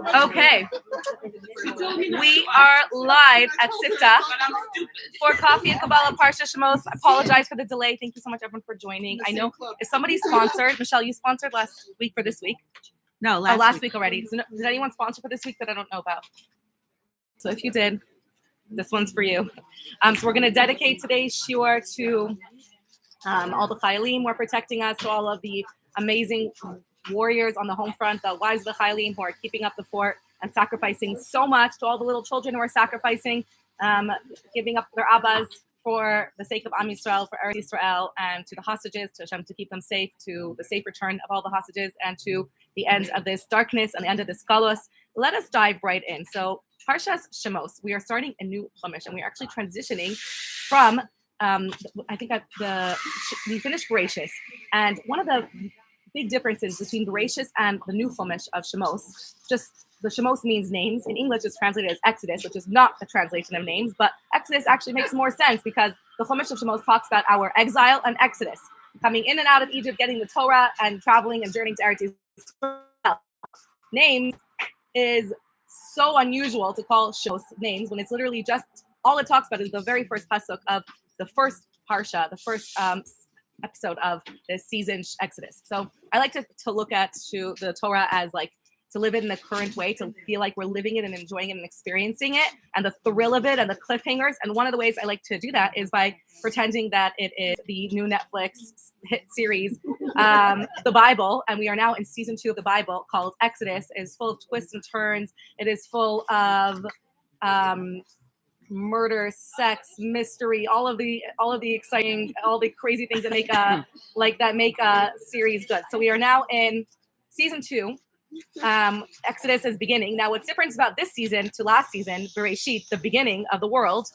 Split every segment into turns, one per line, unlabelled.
Okay, we are live at Sifta for Coffee and Kabbalah Parsha Shemos. I apologize for the delay. Thank you so much, everyone, for joining. I know if somebody sponsored, Michelle, you sponsored last week for this week.
No,
last week already. So did anyone sponsor for this week that I don't know about? So if you did, this one's for you. So we're going to dedicate today's shiur to all the chayalim who are protecting us, to all of the amazing warriors on the home front, the wives of the chayalim who are keeping up the fort and sacrificing so much, to all the little children who are sacrificing, giving up their abbas for the sake of Am Yisrael, for Eretz Yisrael, and to the hostages, to Hashem to keep them safe, to the safe return of all the hostages, and to the end of this darkness and the end of this galus. Let us dive right in. So Parshas Shemos, we are starting a new chumash, and we're actually transitioning from I think we finished Bereshis, and one of the big differences between Bereshis and the new chumash of Shemos, just the Shemos means names. In English, it's translated as Exodus, which is not a translation of names, but Exodus actually makes more sense because the chumash of Shemos talks about our exile and Exodus, coming in and out of Egypt, getting the Torah, and traveling and journeying to Eretz Yisrael. Names is so unusual to call Shemos names when it's literally just all it talks about is the very first pasuk of the first parsha, the first episode of this season Exodus. So I like to look at the Torah as like to live it in the current way, to feel like we're living it and enjoying it and experiencing it, and the thrill of it and the cliffhangers. And one of the ways I like to do that is by pretending that it is the new Netflix hit series, the Bible, and we are now in season 2 of the Bible called Exodus. It is full of twists and turns. It is full of murder, sex, mystery, all of the exciting, all the crazy things that make a series good. So we are now in season 2. Exodus is beginning. Now, what's different about this season to last season, Bereshit, the beginning of the world,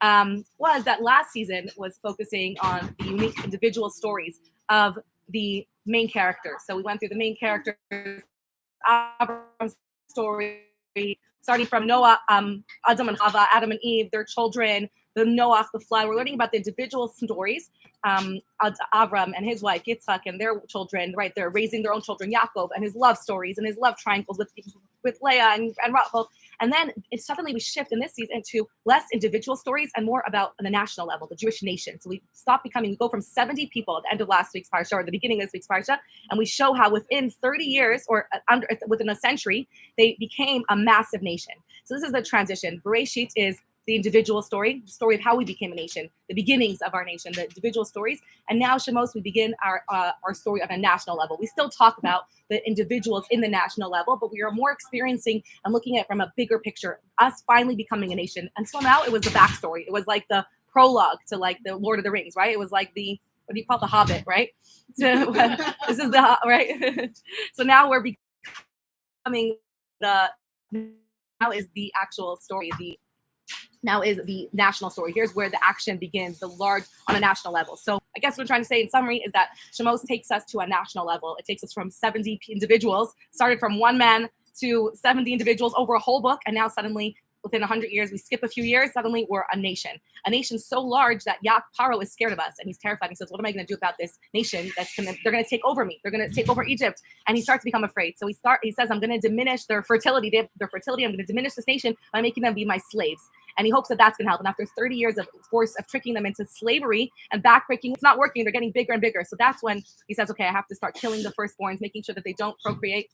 was that last season was focusing on the unique individual stories of the main characters. So we went through the main characters, Abraham's story, starting from Noah, Adam and Chava, Adam and Eve, their children, the Noah, the flood. We're learning about the individual stories. Avram and his wife Yitzchak and their children, right? They're raising their own children, Yaakov, and his love stories and his love triangles with Leah and Rachel. And then it's suddenly we shift in this season to less individual stories and more about on the national level, the Jewish nation. So we go from 70 people at the end of last week's Parsha or the beginning of this week's Parsha, and we show how within 30 years or within a century, they became a massive nation. So this is the transition. Bereshit is the individual story, the story of how we became a nation, the beginnings of our nation, the individual stories. And now Shemos, we begin our story on a national level. We still talk about the individuals in the national level, but we are more experiencing and looking at it from a bigger picture, us finally becoming a nation. Until now, it was the backstory. It was like the prologue to like the Lord of the Rings, right? It was like the, what do you call it? The Hobbit, right? So, this is the, right? So now we're becoming now is the actual story, now is the national story. Here's where the action begins, the large on a national level. So I guess what I'm trying to say in summary is that Shemos takes us to a national level. It takes us from 70 individuals, started from one man to 70 individuals over a whole book. And now suddenly within 100 years, we skip a few years, suddenly we're a nation so large that Paro is scared of us and he's terrified. He says, what am I going to do about this nation they're going to take over me. They're going to take over Egypt. And he starts to become afraid. So he says, I'm going to diminish their fertility. I'm going to diminish this nation by making them be my slaves. And he hopes that that's going to help. And after 30 years of tricking them into slavery and backbreaking, it's not working. They're getting bigger and bigger. So that's when he says, okay, I have to start killing the firstborns, making sure that they don't procreate.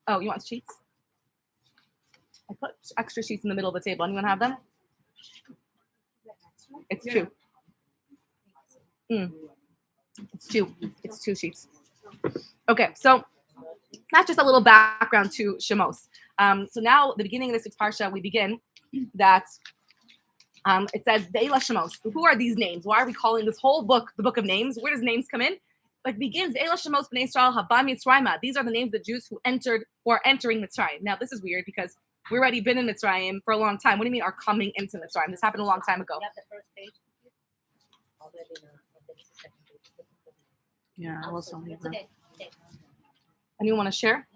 Oh, you want sheets? I put extra sheets in the middle of the table. Anyone have them? It's 2. It's 2. It's 2 sheets. Okay, so that's just a little background to Shemos. So now, the beginning of this week's Parsha, we begin that it says, Ve'ela Shemos. Who are these names? Why are we calling this whole book the book of names? Where does names come in? It begins, Ve'ela Shemos b'nei Yisrael haba Mitzrayim. These are the names of the Jews who are entering Mitzrayim. Now, this is weird because we've already been in Mitzrayim for a long time. What do you mean are coming into Mitzrayim? This happened a long time ago.
You have the first page.
Yeah, I also need that.
Okay.
Anyone want to share?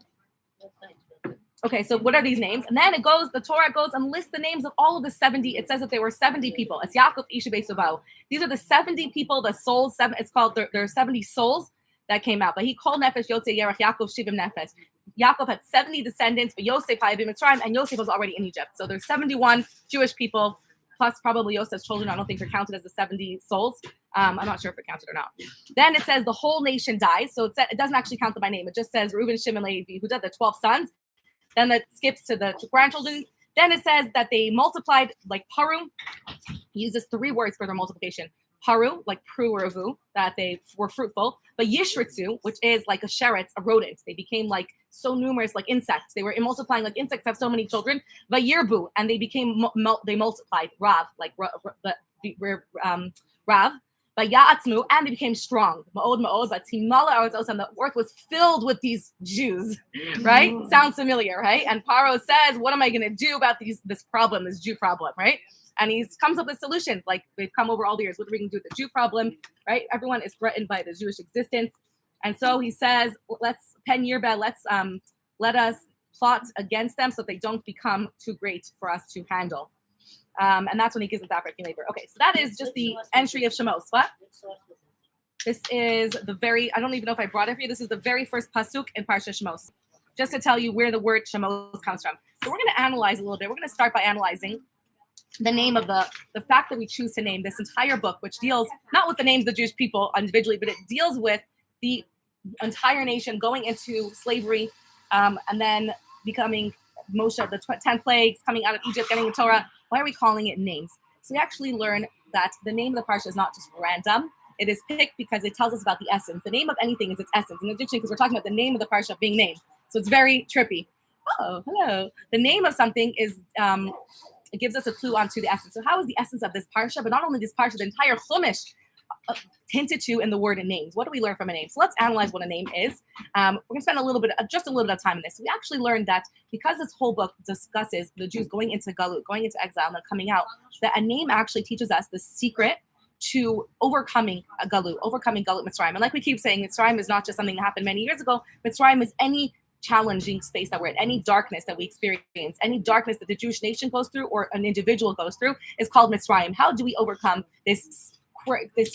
Okay, so what are these names? And then the Torah goes and lists the names of all of the 70. It says that there were 70 people. It's Yaakov, Isha, Beisubau. These are the 70 people, the souls, it's called, there are 70 souls that came out. But he called Nefesh Yotze Yerach Yaakov Shivim Nefesh. Yaakov had 70 descendants, but Yosef had been Mitzrayim, and Yosef was already in Egypt. So there's 71 Jewish people, plus probably Yosef's children. I don't think they're counted as the 70 souls. I'm not sure if they're counted or not. Then it says the whole nation dies. So it doesn't actually count them by name. It just says Reuben, Shimon, Levi, Yehuda, the 12 sons. Then it skips to the grandchildren. Then it says that they multiplied like Paru. He uses 3 words for their multiplication. Paru, like pru or avu, that they were fruitful. But yishritzu, which is like a sheretz, a rodent. They became like so numerous, like insects. They were multiplying like insects have so many children. Vayirbu, and they became, they multiplied. Rav, like Rav. Vayatzmu, and they became strong. Ma'od, but Timala, and the earth was filled with these Jews, right? Sounds familiar, right? And Paro says, what am I going to do about this problem, this Jew problem, right? And he comes up with solutions, like they've come over all the years. What are we going to do with the Jew problem, right? Everyone is threatened by the Jewish existence. And so he says, let's let us plot against them so they don't become too great for us to handle. And that's when he gives them fabric and labor. Okay, so that is just the entry of Shemos. What? This is I don't even know if I brought it for you. This is the very first pasuk in Parsha Shemos. Just to tell you where the word Shemos comes from. So we're going to analyze a little bit. We're going to start by analyzing the name of the fact that we choose to name this entire book, which deals not with the names of the Jewish people individually, but it deals with the entire nation going into slavery, and then becoming Moshe, the 10 plagues, coming out of Egypt, getting the Torah. Why are we calling it names? So we actually learn that the name of the parsha is not just random. It is picked because it tells us about the essence. The name of anything is its essence. In addition, because we're talking about the name of the parsha being named. So it's very trippy. Oh, hello. The name of something is, it gives us a clue onto the essence. So how is the essence of this parsha? But not only this parsha, the entire Chumash hinted to in the word and names. What do we learn from a name? So let's analyze what a name is. We're going to spend just a little bit of time on this. We actually learned that because this whole book discusses the Jews going into Galut, going into exile, and then coming out, that a name actually teaches us the secret to overcoming a Galut, overcoming Galut Mitzrayim. And like we keep saying, Mitzrayim is not just something that happened many years ago. Mitzrayim is any challenging space that we're in, any darkness that we experience, any darkness that the Jewish nation goes through or an individual goes through is called Mitzrayim. How do we overcome this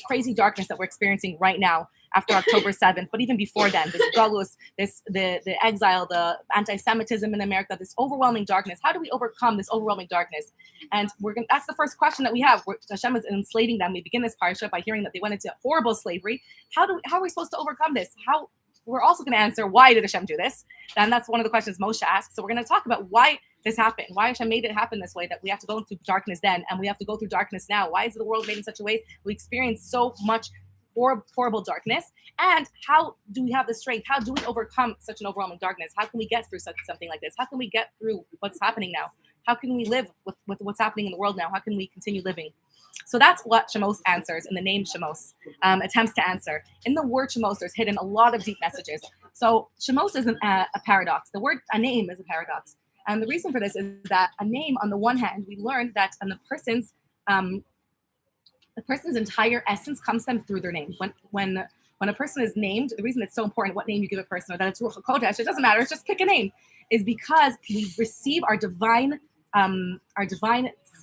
crazy darkness that we're experiencing right now after October 7th, but even before then, this galus, the exile, the anti-Semitism in America, this overwhelming darkness. How do we overcome this overwhelming darkness? And that's the first question that we have. Hashem is enslaving them. We begin this parsha by hearing that they went into horrible slavery. How are we supposed to overcome this? We're also going to answer, why did Hashem do this? And that's one of the questions Moshe asked. So we're going to talk about why this happened, why Hashem made it happen this way, that we have to go into darkness then, and we have to go through darkness now. Why is the world made in such a way we experience so much horrible darkness? And how do we have the strength? How do we overcome such an overwhelming darkness? How can we get through something like this? How can we get through what's happening now? How can we live with what's happening in the world now? How can we continue living? So that's what Shemos answers in the name Shemos, attempts to answer. In the word Shemos, there's hidden a lot of deep messages. So Shemos isn't a paradox. The word a name is a paradox. And the reason for this is that a name, on the one hand, we learned that on the person's entire essence comes to them through their name. When a person is named, the reason it's so important what name you give a person, or that it's Ruach HaKodesh, it doesn't matter, it's just pick a name, is because we receive our divine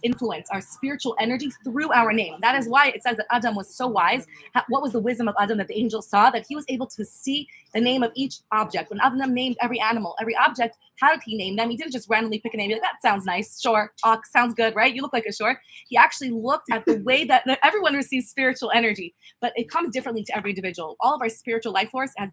influence, our spiritual energy through our name. That is why it says that Adam was so wise. What was the wisdom of Adam that the angel saw? That he was able to see the name of each object. When Adam named every animal, every object, how did he name them? He didn't just randomly pick a name. Like, that sounds nice. Sure. Ox sounds good, right? You look like a sure. He actually looked at the way that everyone receives spiritual energy, but it comes differently to every individual. All of our spiritual life force has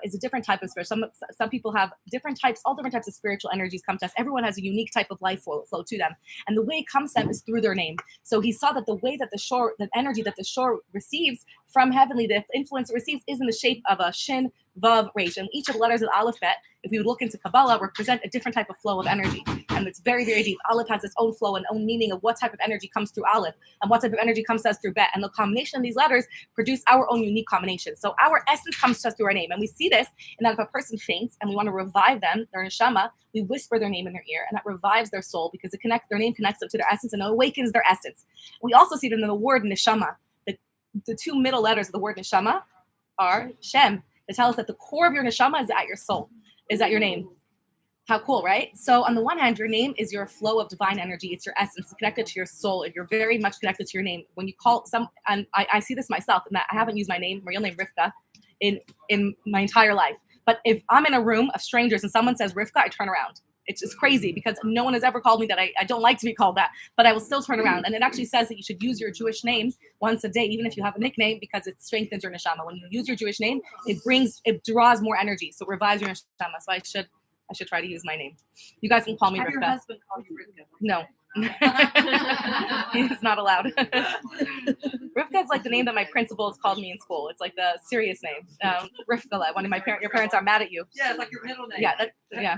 is a different type of spirit. Some people have different types, all different types of spiritual energies come to us. Everyone has a unique type of life flow to them. And the way it comes to them is through their name. So he saw that the way that the energy that the shore receives from heavenly, the influence it receives is in the shape of a shin, vav, resh. And each of the letters of Aleph, Bet, if we would look into Kabbalah, represent a different type of flow of energy. And it's very, very deep. Aleph has its own flow and own meaning of what type of energy comes through Aleph and what type of energy comes to us through Bet. And the combination of these letters produce our own unique combination. So our essence comes to us through our name. And we see this in that if a person faints and we want to revive them, their neshama, we whisper their name in their ear, and that revives their soul because their name connects them to their essence and awakens their essence. We also see it in the word neshama. The two middle letters of the word neshama are Shem. They tell us that the core of your neshama is at your soul, is at your name. How cool, right? So on the one hand, your name is your flow of divine energy. It's your essence. It's connected to your soul. You're very much connected to your name. When you call and I see this myself, in that I haven't used my real name, Rivka, in my entire life. But if I'm in a room of strangers and someone says Rivka, I turn around. It's just crazy because no one has ever called me that. I don't like to be called that, but I will still turn around. And it actually says that you should use your Jewish name once a day, even if you have a nickname, because it strengthens your neshama. When you use your Jewish name, it draws more energy, so it revives your neshama. So I should try to use my name. You guys can call me Rivka.
Your husband call you Rivka?
No. He's not allowed. Rivka is like the name that my principals called me in school. It's like the serious name. Rivka, your parents are mad at you.
Yeah, it's like your middle name.
Yeah.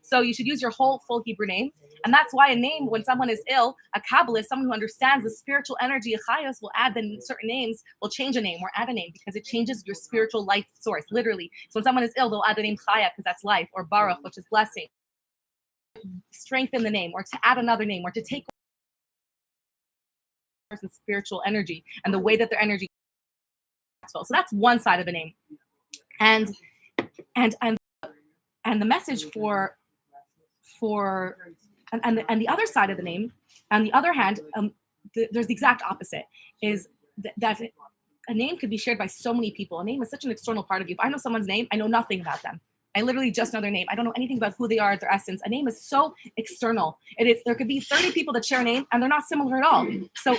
So you should use your whole full Hebrew name. And that's why a name, when someone is ill, a Kabbalist, someone who understands the spiritual energy of Chayos, will add then certain names, will change a name or add a name because it changes your spiritual life source, literally. So when someone is ill, they'll add the name Chaya because that's life, or Baruch, which is blessing. Strengthen the name, or to add another name, or to take person's spiritual energy and the way that their energy. So that's one side of a name, and the message for the other side of the name. On the other hand, there's the exact opposite. Is that a name could be shared by so many people. A name is such an external part of you. If I know someone's name, I know nothing about them. I literally just know their name. I don't know anything about who they are, their essence. A name is so external. There could be 30 people that share a name and they're not similar at all. So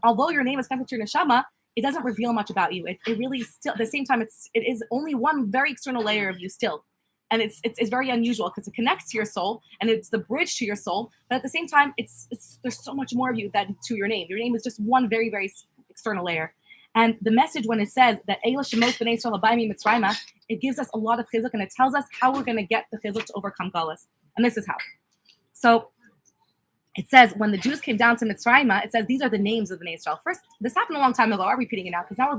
although your name is connected to your neshama, it doesn't reveal much about you. It really still, at the same time, it is only one very external layer of you still. And it's very unusual because it connects to your soul and it's the bridge to your soul. But at the same time, there's so much more of you than to your name. Your name is just one very, very external layer. And the message when it says that Shemos b'nei Yisrael habayim mitzrayma, it gives us a lot of chizuk and it tells us how we're going to get the chizuk to overcome galus. And this is how. So it says when the Jews came down to Mitzrayim, it says these are the names of the Bnei Israel. First, this happened a long time ago. I'm repeating it now because now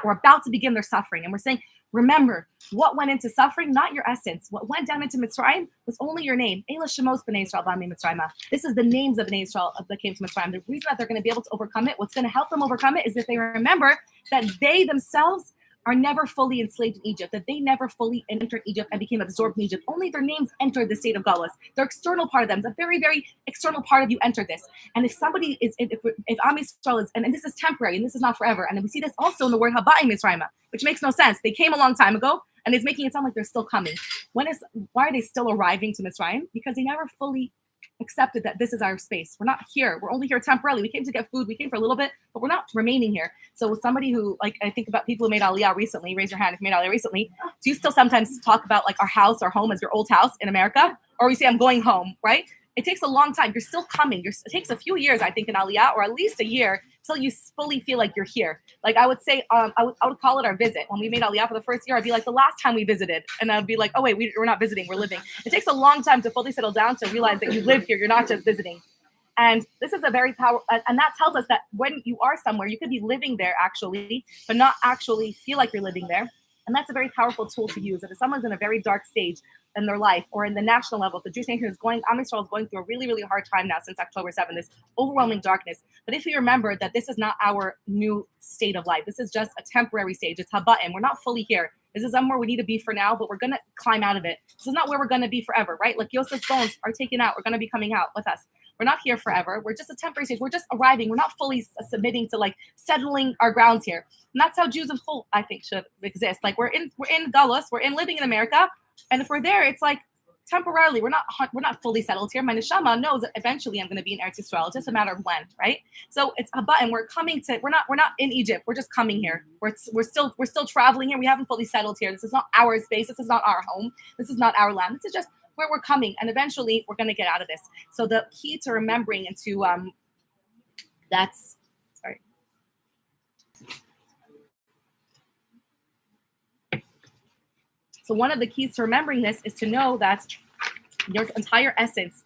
we're about to begin their suffering. And we're saying, remember, what went into suffering, not your essence. What went down into Mitzrayim was only your name. Shemos b'nei Yisrael b'amei Mitzrayim. This is the names of Bnei Israel that came to Mitzrayim. The reason that they're going to be able to overcome it, what's going to help them overcome it, is if they remember that they themselves are never fully enslaved in Egypt, that they never fully entered Egypt and became absorbed in Egypt. Only their names entered the state of Galus. Their external part of them, the very, very external part of you entered this. And if somebody is, if Am Yisrael is, and this is temporary, and this is not forever, and we see this also in the word Habayim Mitzrayim, which makes no sense. They came a long time ago, and it's making it sound like they're still coming. Why are they still arriving to Mitzrayim? Because they never fully accepted that this is our space. We're not here. We're only here temporarily. We came to get food. We came for a little bit, but we're not remaining here. So with somebody who, like, I think about people who made Aliyah recently, raise your hand if you made Aliyah recently. Do you still sometimes talk about like our house, our home as your old house in America? Or we say, I'm going home, right? It takes a long time. You're still coming. It takes a few years, I think, in Aliyah, or at least a year, till you fully feel like you're here. Like I would say, I would call it our visit. When we made Aliyah for the first year, I'd be like, the last time we visited. And I'd be like, oh, wait, we're not visiting, we're living. It takes a long time to fully settle down to realize that you live here. You're not just visiting. And this is a very powerful, and that tells us that when you are somewhere, you could be living there actually, but not actually feel like you're living there. And that's a very powerful tool to use. If someone's in a very dark stage in their life, or in the national level, if the Jewish nation is Am Yisrael is going through a really, really hard time now since October 7th, this overwhelming darkness. But if you remember that this is not our new state of life, this is just a temporary stage. It's Haba'im. We're not fully here. This is somewhere we need to be for now, but we're going to climb out of it. This is not where we're going to be forever, right? Like Yosef's bones are taken out. We're going to be coming out with us. We're not here forever. We're just a temporary stage. We're just arriving. We're not fully submitting to like settling our grounds here. And that's how Jews in Chol, I think, should exist. Like we're in Galus, we're living in America, and if we're there, it's like temporarily. We're not fully settled here. My neshama knows that eventually I'm going to be in Eretz Yisrael. It's just a matter of when, right? So it's a button. We're coming to. We're not in Egypt. We're just coming here. We're still traveling here. We haven't fully settled here. This is not our space. This is not our home. This is not our land. This is just where we're coming, and eventually we're going to get out of this. So the key to remembering and to So one of the keys to remembering this is to know that your entire essence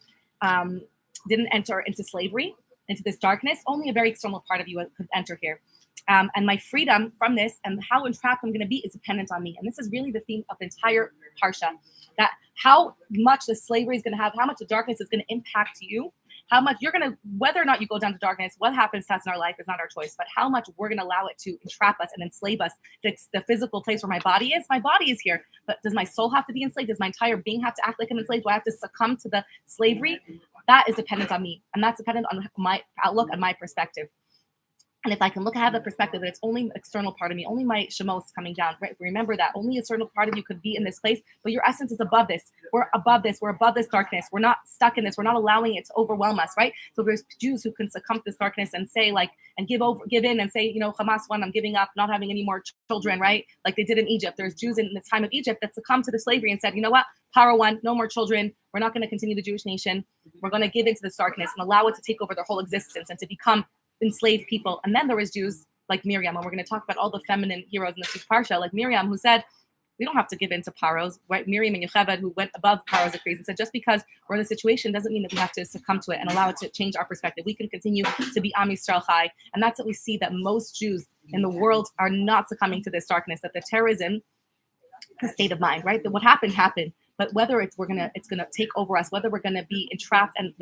didn't enter into slavery, into this darkness. Only a very external part of you could enter here. And my freedom from this and how entrapped I'm going to be is dependent on me. And this is really the theme of the entire Parsha, that how much the slavery is going to have, how much the darkness is going to impact you, how much you're going to, whether or not you go down to darkness, what happens to us in our life is not our choice, but how much we're going to allow it to entrap us and enslave us. The physical place where my body is here, but does my soul have to be enslaved? Does my entire being have to act like I'm enslaved? Do I have to succumb to the slavery? That is dependent on me. And that's dependent on my outlook and my perspective. And if I can have the perspective that it's only an external part of me, only my Shemos coming down, right? Remember that only a external part of you could be in this place, but your essence is above this. We're above this. We're above this darkness. We're not stuck in this. We're not allowing it to overwhelm us, right? So there's Jews who can succumb to this darkness and say and give in and say, Hamas won, I'm giving up, not having any more children, right? Like they did in Egypt. There's Jews in the time of Egypt that succumbed to the slavery and said, you know what? Power won, no more children. We're not going to continue the Jewish nation. We're going to give into this darkness and allow it to take over their whole existence and to become enslaved people. And then there was Jews like Miriam, and we're going to talk about all the feminine heroes in this week's Parsha, like Miriam, who said, we don't have to give in to Paro's, right? Miriam and Yocheved, who went above Paro's decrees and said, just because we're in a situation doesn't mean that we have to succumb to it and allow it to change our perspective. We can continue to be Am Yisrael Chai. And that's what we see, that most Jews in the world are not succumbing to this darkness, that the terrorism, the state of mind, right? That what happened. But whether it's gonna take over us, whether we're gonna be entrapped and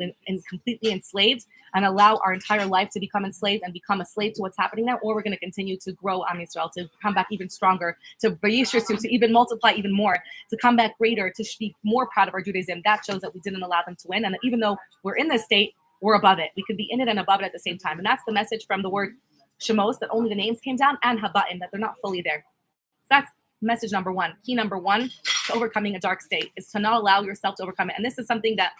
completely enslaved and allow our entire life to become enslaved and become a slave to what's happening now, or we're gonna continue to grow Am Yisrael, to come back even stronger, to even multiply even more, to come back greater, to be more proud of our Judaism. That shows that we didn't allow them to win, and that even though we're in this state, we're above it. We could be in it and above it at the same time, and that's the message from the word Shemos, that only the names came down, and Habatim, that they're not fully there. So that's message number one. Key number one to overcoming a dark state is to not allow yourself to overcome it. And this is something that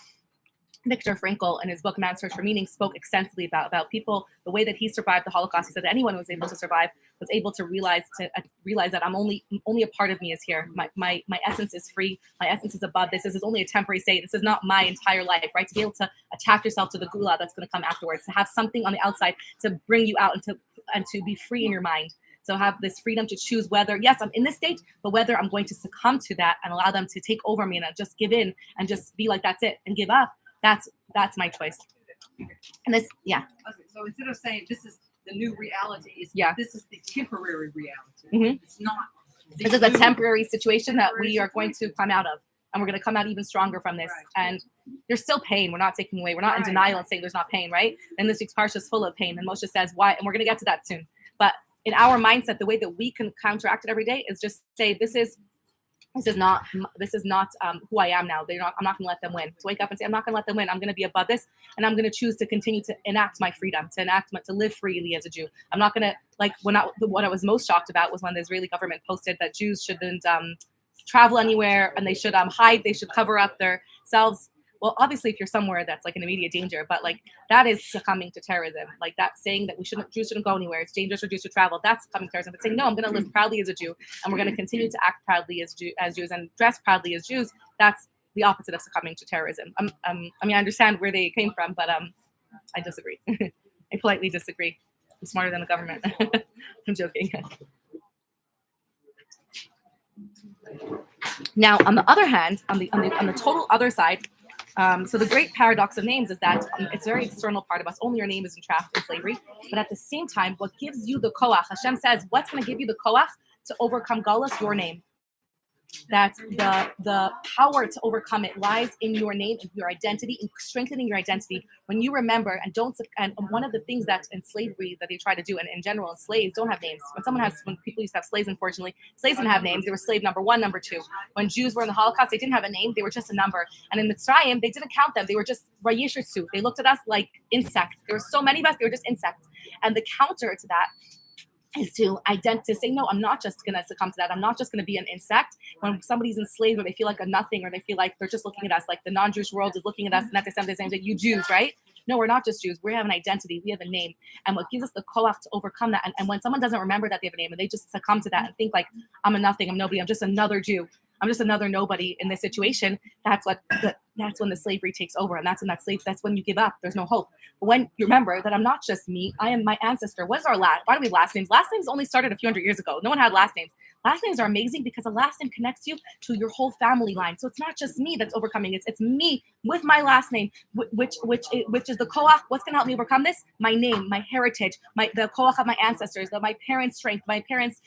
Viktor Frankl in his book Man's Search for Meaning spoke extensively about people, the way that he survived the Holocaust. He said that anyone who was able to survive was able to realize that I'm only a part of me is here. My essence is free. My essence is above this. This is only a temporary state. This is not my entire life, right? To be able to attach yourself to the gula that's going to come afterwards, to have something on the outside to bring you out and to be free in your mind. So have this freedom to choose whether, yes, I'm in this state, but whether I'm going to succumb to that and allow them to take over me and just give in and just be like, that's it, and give up. That's my choice. And this, yeah.
Okay, so instead of saying this is the new reality, this is the temporary reality.
Mm-hmm.
It's not.
This is a temporary situation that we are going to come out of. And we're going to come out even stronger from this. Right. And there's still pain. We're not taking away. We're not in denial and saying there's not pain, right? And this week's Parsha is full of pain. And Moshe says, why? And we're going to get to that soon. But in our mindset, the way that we can counteract it every day is just say, this is not who I am now. I'm not going to let them win. To wake up and say, I'm not going to let them win. I'm going to be above this, and I'm going to choose to continue to enact my freedom, to live freely as a Jew. I'm not going to what I was most shocked about was when the Israeli government posted that Jews shouldn't travel anywhere and they should hide. They should cover up themselves. Well, obviously, if you're somewhere that's like an immediate danger, but like that is succumbing to terrorism. Like that saying that Jews shouldn't go anywhere. It's dangerous for Jews to travel. That's succumbing to terrorism. But saying, no, I'm going to live proudly as a Jew, and we're going to continue to act proudly as Jews and dress proudly as Jews. That's the opposite of succumbing to terrorism. I understand where they came from, but I disagree. I politely disagree. I'm smarter than the government. I'm joking. Now, on the other hand, on the total other side. So the great paradox of names is that it's a very external part of us. Only your name is entrapped in slavery. But at the same time, what gives you the koach, Hashem says, what's going to give you the koach to overcome galus? Your name. That the power to overcome it lies in your name and your identity, in strengthening your identity. When you remember and one of the things that in slavery that they try to do, and in general, slaves don't have names. When people used to have slaves, unfortunately, slaves didn't have names. They were slave number one, number two. When Jews were in the Holocaust, they didn't have a name. They were just a number. And in Mitzrayim, they didn't count them. They were just rayishitsu. They looked at us like insects. There were so many of us. They were just insects. And the counter to that is to say, no, I'm not just going to succumb to that. I'm not just going to be an insect. When somebody's enslaved or they feel like a nothing or they feel like they're just looking at us, like the non-Jewish world is looking at us and at the same time saying, you Jews, right? No, we're not just Jews. We have an identity. We have a name. And what gives us the koach to overcome that, and when someone doesn't remember that they have a name and they just succumb to that and think like, I'm a nothing, I'm nobody, I'm just another Jew, I'm just another nobody in this situation, that's when the slavery takes over. And that's when you give up. There's no hope. But when you remember that I'm not just me, I am my ancestor. What is our last? Why do we have last names? Last names only started a few hundred years ago. No one had last names. Last names are amazing because a last name connects you to your whole family line. So it's not just me that's overcoming. It's me with my last name, which is the koach. What's going to help me overcome this? My name, my heritage, the koach of my ancestors, my parents' strength, my parents'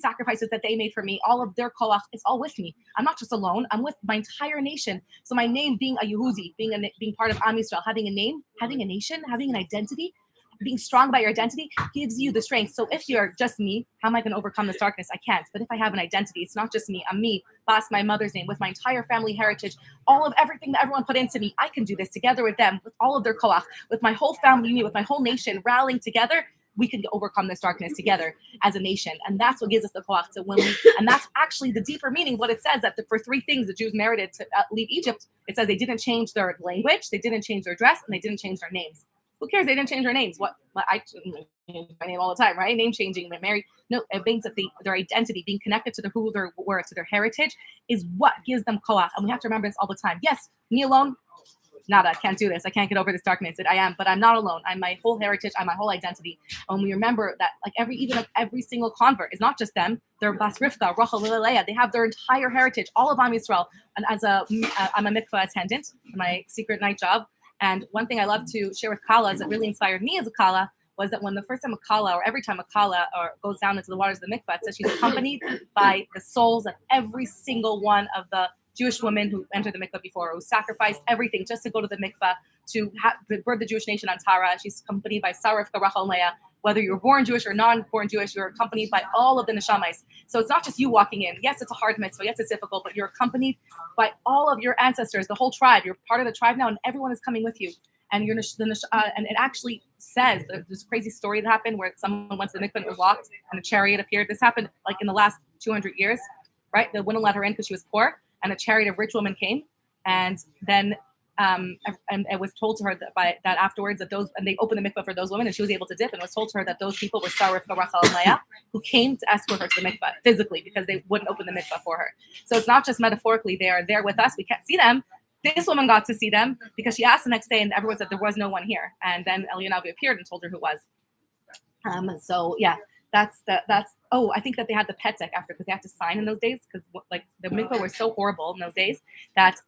sacrifices that they made for me. All of their koach is all with me. I'm not just alone. I'm with my entire nation. So my name, being a Yehudi, being part of Am Yisrael, having a name, having a nation, having an identity, being strong about your identity gives you the strength. So if you're just me, how am I going to overcome this darkness? I can't. But if I have an identity, it's not just me. I'm me, Bas, my mother's name, with my entire family heritage, all of everything that everyone put into me. I can do this together with them, with all of their koach, with my whole family unit, with my whole nation rallying together. we can overcome this darkness together as a nation. And that's what gives us the koach to when and that's actually the deeper meaning of what it says, that for 3 things the Jews merited to leave Egypt. It says they didn't change their language, they didn't change their dress, and they didn't change their names. Who cares? They didn't change their names. What I change my name all the time, right? Name changing, married. No, it means that their identity, being connected to who they were, to their heritage, is what gives them koach. And we have to remember this all the time. Yes, me alone, nada, can't do this. I can't get over this darkness. I am, but I'm not alone. I'm my whole heritage. I'm my whole identity. And we remember that, like every single convert is not just them. They're Bas Rivka, Rachel, Leah. They have their entire heritage, all of Am Yisrael. And I'm a mikvah attendant, my secret night job. And one thing I love to share with Kala is that really inspired me as a Kala was that when the first time a Kala, or every time a Kala or goes down into the waters of the mikvah, it says she's accompanied by the souls of every single one of the Jewish women who entered the mikvah before, who sacrificed everything just to go to the mikvah, to birth the Jewish nation on Tara. She's accompanied by Sarah, Rivka, Rachel, and Leah. Whether you're born Jewish or non-born Jewish, you're accompanied by all of the neshamais. So it's not just you walking in. Yes, it's a hard mitzvah. Yes, it's difficult, but you're accompanied by all of your ancestors, the whole tribe. You're part of the tribe now, and everyone is coming with you. And and it actually says there's a crazy story that happened where someone went to the mikvah and it was locked, and a chariot appeared. This happened like in the last 200 years, right? They wouldn't let her in because she was poor, and a chariot of rich women came, and then and it was told to her that afterwards that they opened the mikvah for those women, and she was able to dip, and it was told to her that those people were Sarah, Rachel, and Leah, who came to escort her to the mikvah physically because they wouldn't open the mikvah for her. So it's not just metaphorically they are there with us. We can't see them. This woman got to see them because she asked the next day, and everyone said there was no one here. And then Elianavi appeared and told her who was. So yeah, that's. Oh, I think that they had the petek after because they had to sign in those days because like the mikvah were so horrible in those days that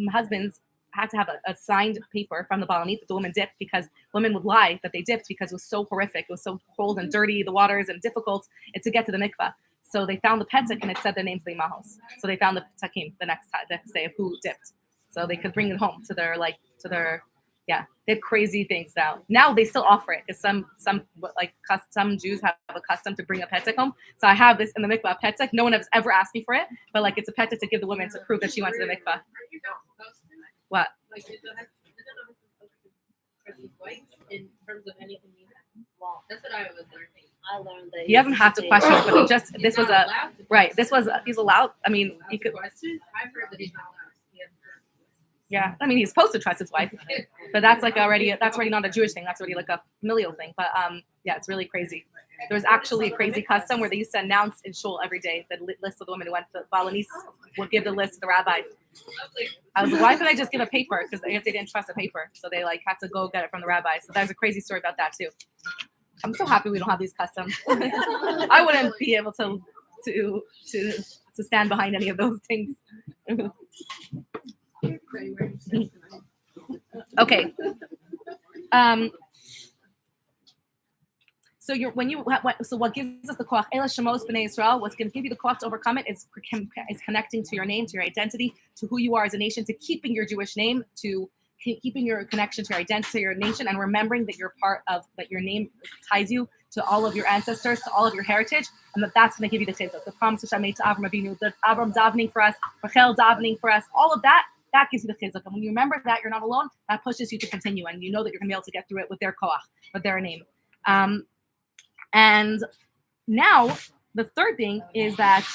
husbands had to have a signed paper from the balanit that the women dipped because women would lie that they dipped because it was so horrific. It was so cold and dirty, the waters, and difficult to get to the mikvah. So they found the petek and it said their names, the imahos. So they found the petakim the next day of who dipped. So they could bring it home to their they had crazy things now. Now they still offer it because some Jews have a custom to bring a petek home. So I have this in the mikvah petek. No one has ever asked me for it, but like it's a petek to give the woman to prove that she went to the mikvah. What?
Like, in terms of anything you have. Well, that's what I was learning. I learned that
he doesn't have to question it, but this was a right. This was he's allowed. I mean, he could
question. I've heard that he's not allowed.
Yeah, I mean he's supposed to trust his wife, but that's already not a Jewish thing. That's already like a familial thing. But yeah, it's really crazy. There was actually a crazy custom where they used to announce in shul every day the list of the women who went to Balanese would give the list to the rabbi. I was like, why couldn't I just give a paper? Because I guess they didn't trust the paper, so they like had to go get it from the rabbi. So there's a crazy story about that too. I'm so happy we don't have these customs. I wouldn't be able to stand behind any of those things. Okay. So what gives us the koach? Ela Shemos b'nei Yisrael. What's going to give you the koach to overcome it is connecting to your name, to your identity, to who you are as a nation, to keeping your Jewish name, to keeping your connection to your identity, to your nation, and remembering that you're part of that. Your name ties you to all of your ancestors, to all of your heritage, and that's going to give you the chizuk. The promise which I made to Avram Avinu, the Avram davening for us, Rachel davening for us, all of that. That gives you the chizuk. And when you remember that you're not alone, that pushes you to continue. And you know that you're going to be able to get through it with their koach, with their name. And now the third thing is that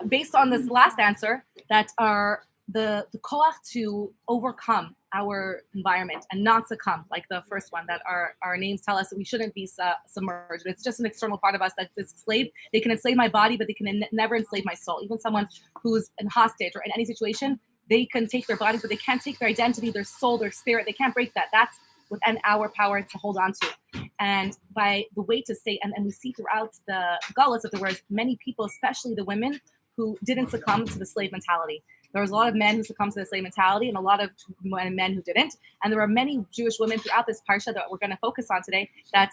based on this last answer that are the koach to overcome our environment and not succumb, like the first one, that our names tell us that we shouldn't be submerged. It's just an external part of us that's enslaved. They can enslave my body, but they can never enslave my soul. Even someone who's in hostage or in any situation, they can take their body, but they can't take their identity, their soul, their spirit. They can't break that. That's within our power to hold on to. And by the way to stay, and we see throughout the Galus that there was many people, especially the women, who didn't succumb to the slave mentality. There was a lot of men who succumbed to the slave mentality and a lot of men who didn't. And there are many Jewish women throughout this parsha that we're going to focus on today that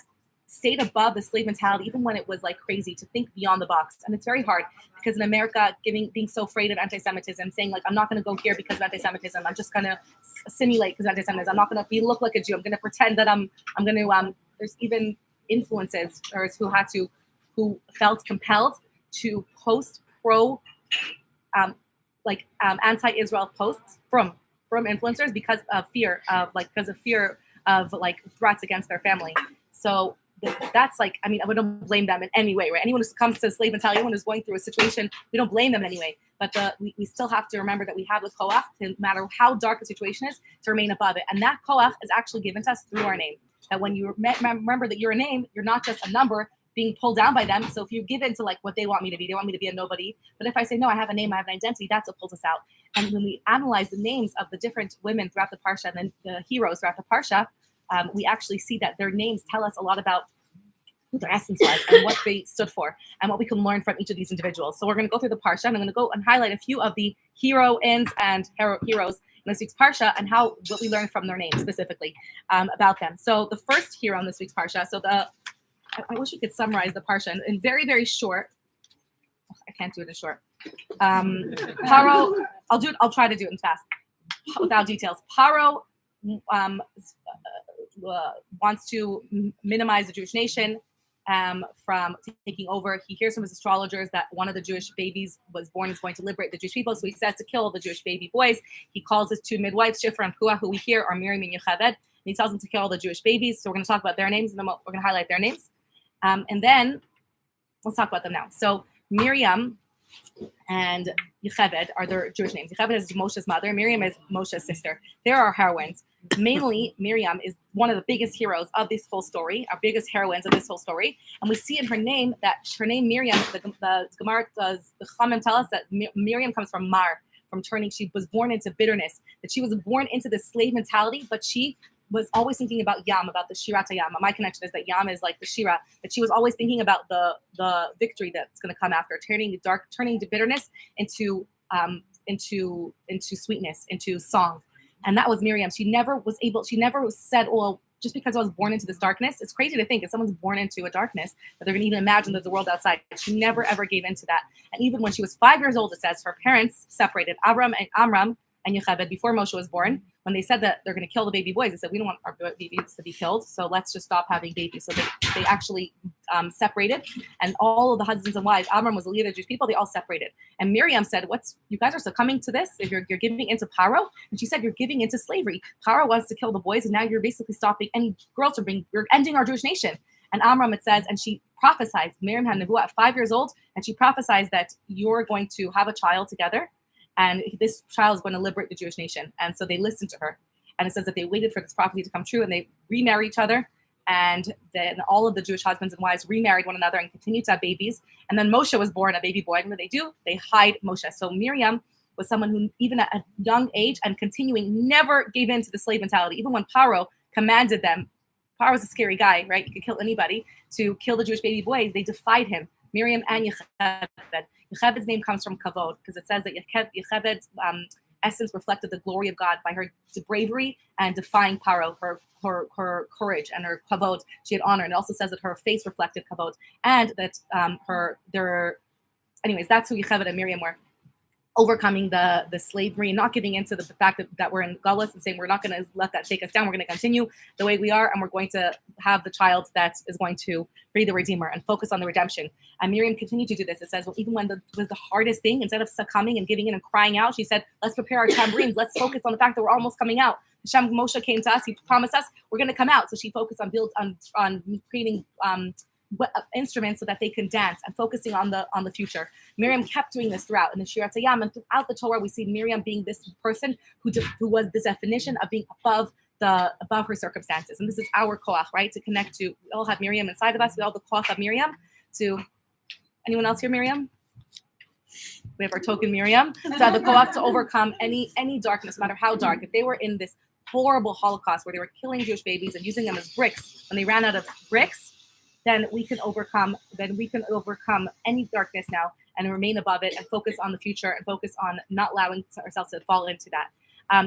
stayed above the slave mentality, even when it was like crazy, to think beyond the box. And it's very hard because in America, being so afraid of anti-Semitism, saying like, I'm not going to go here because of anti-Semitism. I'm just going to assimilate because of anti-Semitism. I'm not going to look like a Jew. I'm going to pretend that I'm going to, there's even influences who felt compelled to post anti-Israel posts from influencers because of fear of threats against their family. So that's like, I mean, we don't blame them in any way, right? Anyone who comes to slave mentality, anyone who's going through a situation, we don't blame them in any way. But we still have to remember that we have the koach, no matter how dark the situation is, to remain above it. And that koach is actually given to us through our name. That when you remember that you're a name, you're not just a number being pulled down by them. So if you give in to like what they want me to be, they want me to be a nobody. But if I say, no, I have a name, I have an identity, that's what pulls us out. And when we analyze the names of the different women throughout the Parsha and then the heroes throughout the Parsha, we actually see that their names tell us a lot about who their essence was and what they stood for and what we can learn from each of these individuals. So we're going to go through the Parsha, and I'm going to go and highlight a few of the heroines and heroes in this week's Parsha and what we learned from their names specifically about them. So the first hero in this week's Parsha, I wish we could summarize the Parsha in very, very short. I can't do it in short. Paro, I'll try to do it in fast without details. Paro wants to minimize the Jewish nation from taking over. He hears from his astrologers that one of the Jewish babies is going to liberate the Jewish people. So he says to kill the Jewish baby boys. He calls his two midwives, Shifra and Pua, who we hear are Miriam and Yocheved. And he tells them to kill all the Jewish babies. So we're going to talk about their names, and then we're going to highlight their names. And then let's talk about them now. So Miriam and Yocheved are their Jewish names. Yocheved is Moshe's mother. Miriam is Moshe's sister. They are our heroines. Mainly, Miriam is one of the biggest heroes of this whole story, our biggest heroines of this whole story. And we see in her name Miriam, the Gemara does, the Chachamim tell us that Miriam comes from Mar, from turning. She was born into bitterness, that she was born into the slave mentality, but she was always thinking about Yam, about the Shirat Yam. My connection is that Yam is like the Shira, that she was always thinking about the victory that's going to come after, turning the bitterness into sweetness, into song. And that was Miriam. She never said, oh, just because I was born into this darkness. It's crazy to think if someone's born into a darkness that they're going to even imagine there's a world outside. She never ever gave into that. And even when she was 5 years old, it says her parents separated, Amram and Yocheved, before Moshe was born. When they said that they're going to kill the baby boys, they said, we don't want our babies to be killed, so let's just stop having babies. So they actually separated, and all of the husbands and wives, Amram was the leader of the Jewish people, they all separated. And Miriam said, you guys are succumbing to this? If you're giving into Paro? And she said, you're giving into slavery. Paro wants to kill the boys, and now you're basically stopping any girls from you're ending our Jewish nation. And Amram, it says, and she prophesied, Miriam had Nevuah at 5 years old, and she prophesies that you're going to have a child together, and this child is going to liberate the Jewish nation. And so they listened to her. And it says that they waited for this prophecy to come true, and they remarry each other. And then all of the Jewish husbands and wives remarried one another and continued to have babies. And then Moshe was born, a baby boy. And what they do? They hide Moshe. So Miriam was someone who, even at a young age and continuing, never gave in to the slave mentality. Even when Paro commanded them, Paro was a scary guy, right? You could kill anybody, to kill the Jewish baby boys. They defied him. Miriam and Yocheved. Yocheved's name comes from kavod, because it says that Yocheved's essence reflected the glory of God by her bravery and defying Paro, her courage and her kavod. She had honor, and it also says that her face reflected kavod, and that that's who Yocheved and Miriam were. Overcoming the slavery and not giving into the fact that we're in Galus, and saying we're not going to let that take us down. We're going to continue the way we are, and we're going to have the child that is going to be the Redeemer and focus on the redemption. And Miriam continued to do this. It says, well, even when it was the hardest thing, instead of succumbing and giving in and crying out, she said, let's prepare our tambourines. Let's focus on the fact that we're almost coming out. Hashem Moshe came to us. He promised us we're going to come out. So she focused on creating instruments so that they can dance, and focusing on the future. Miriam kept doing this throughout in the Shirat Hayam, and throughout the Torah we see Miriam being this person who was this definition of being above her circumstances. And this is our koach, right? To connect to, we all have Miriam inside of us. We all have the koach of Miriam. To anyone else here, Miriam? We have our token Miriam. So the koach to overcome any darkness, no matter how dark. If they were in this horrible Holocaust where they were killing Jewish babies and using them as bricks, when they ran out of bricks, then we can overcome any darkness now and remain above it and focus on the future and focus on not allowing ourselves to fall into that.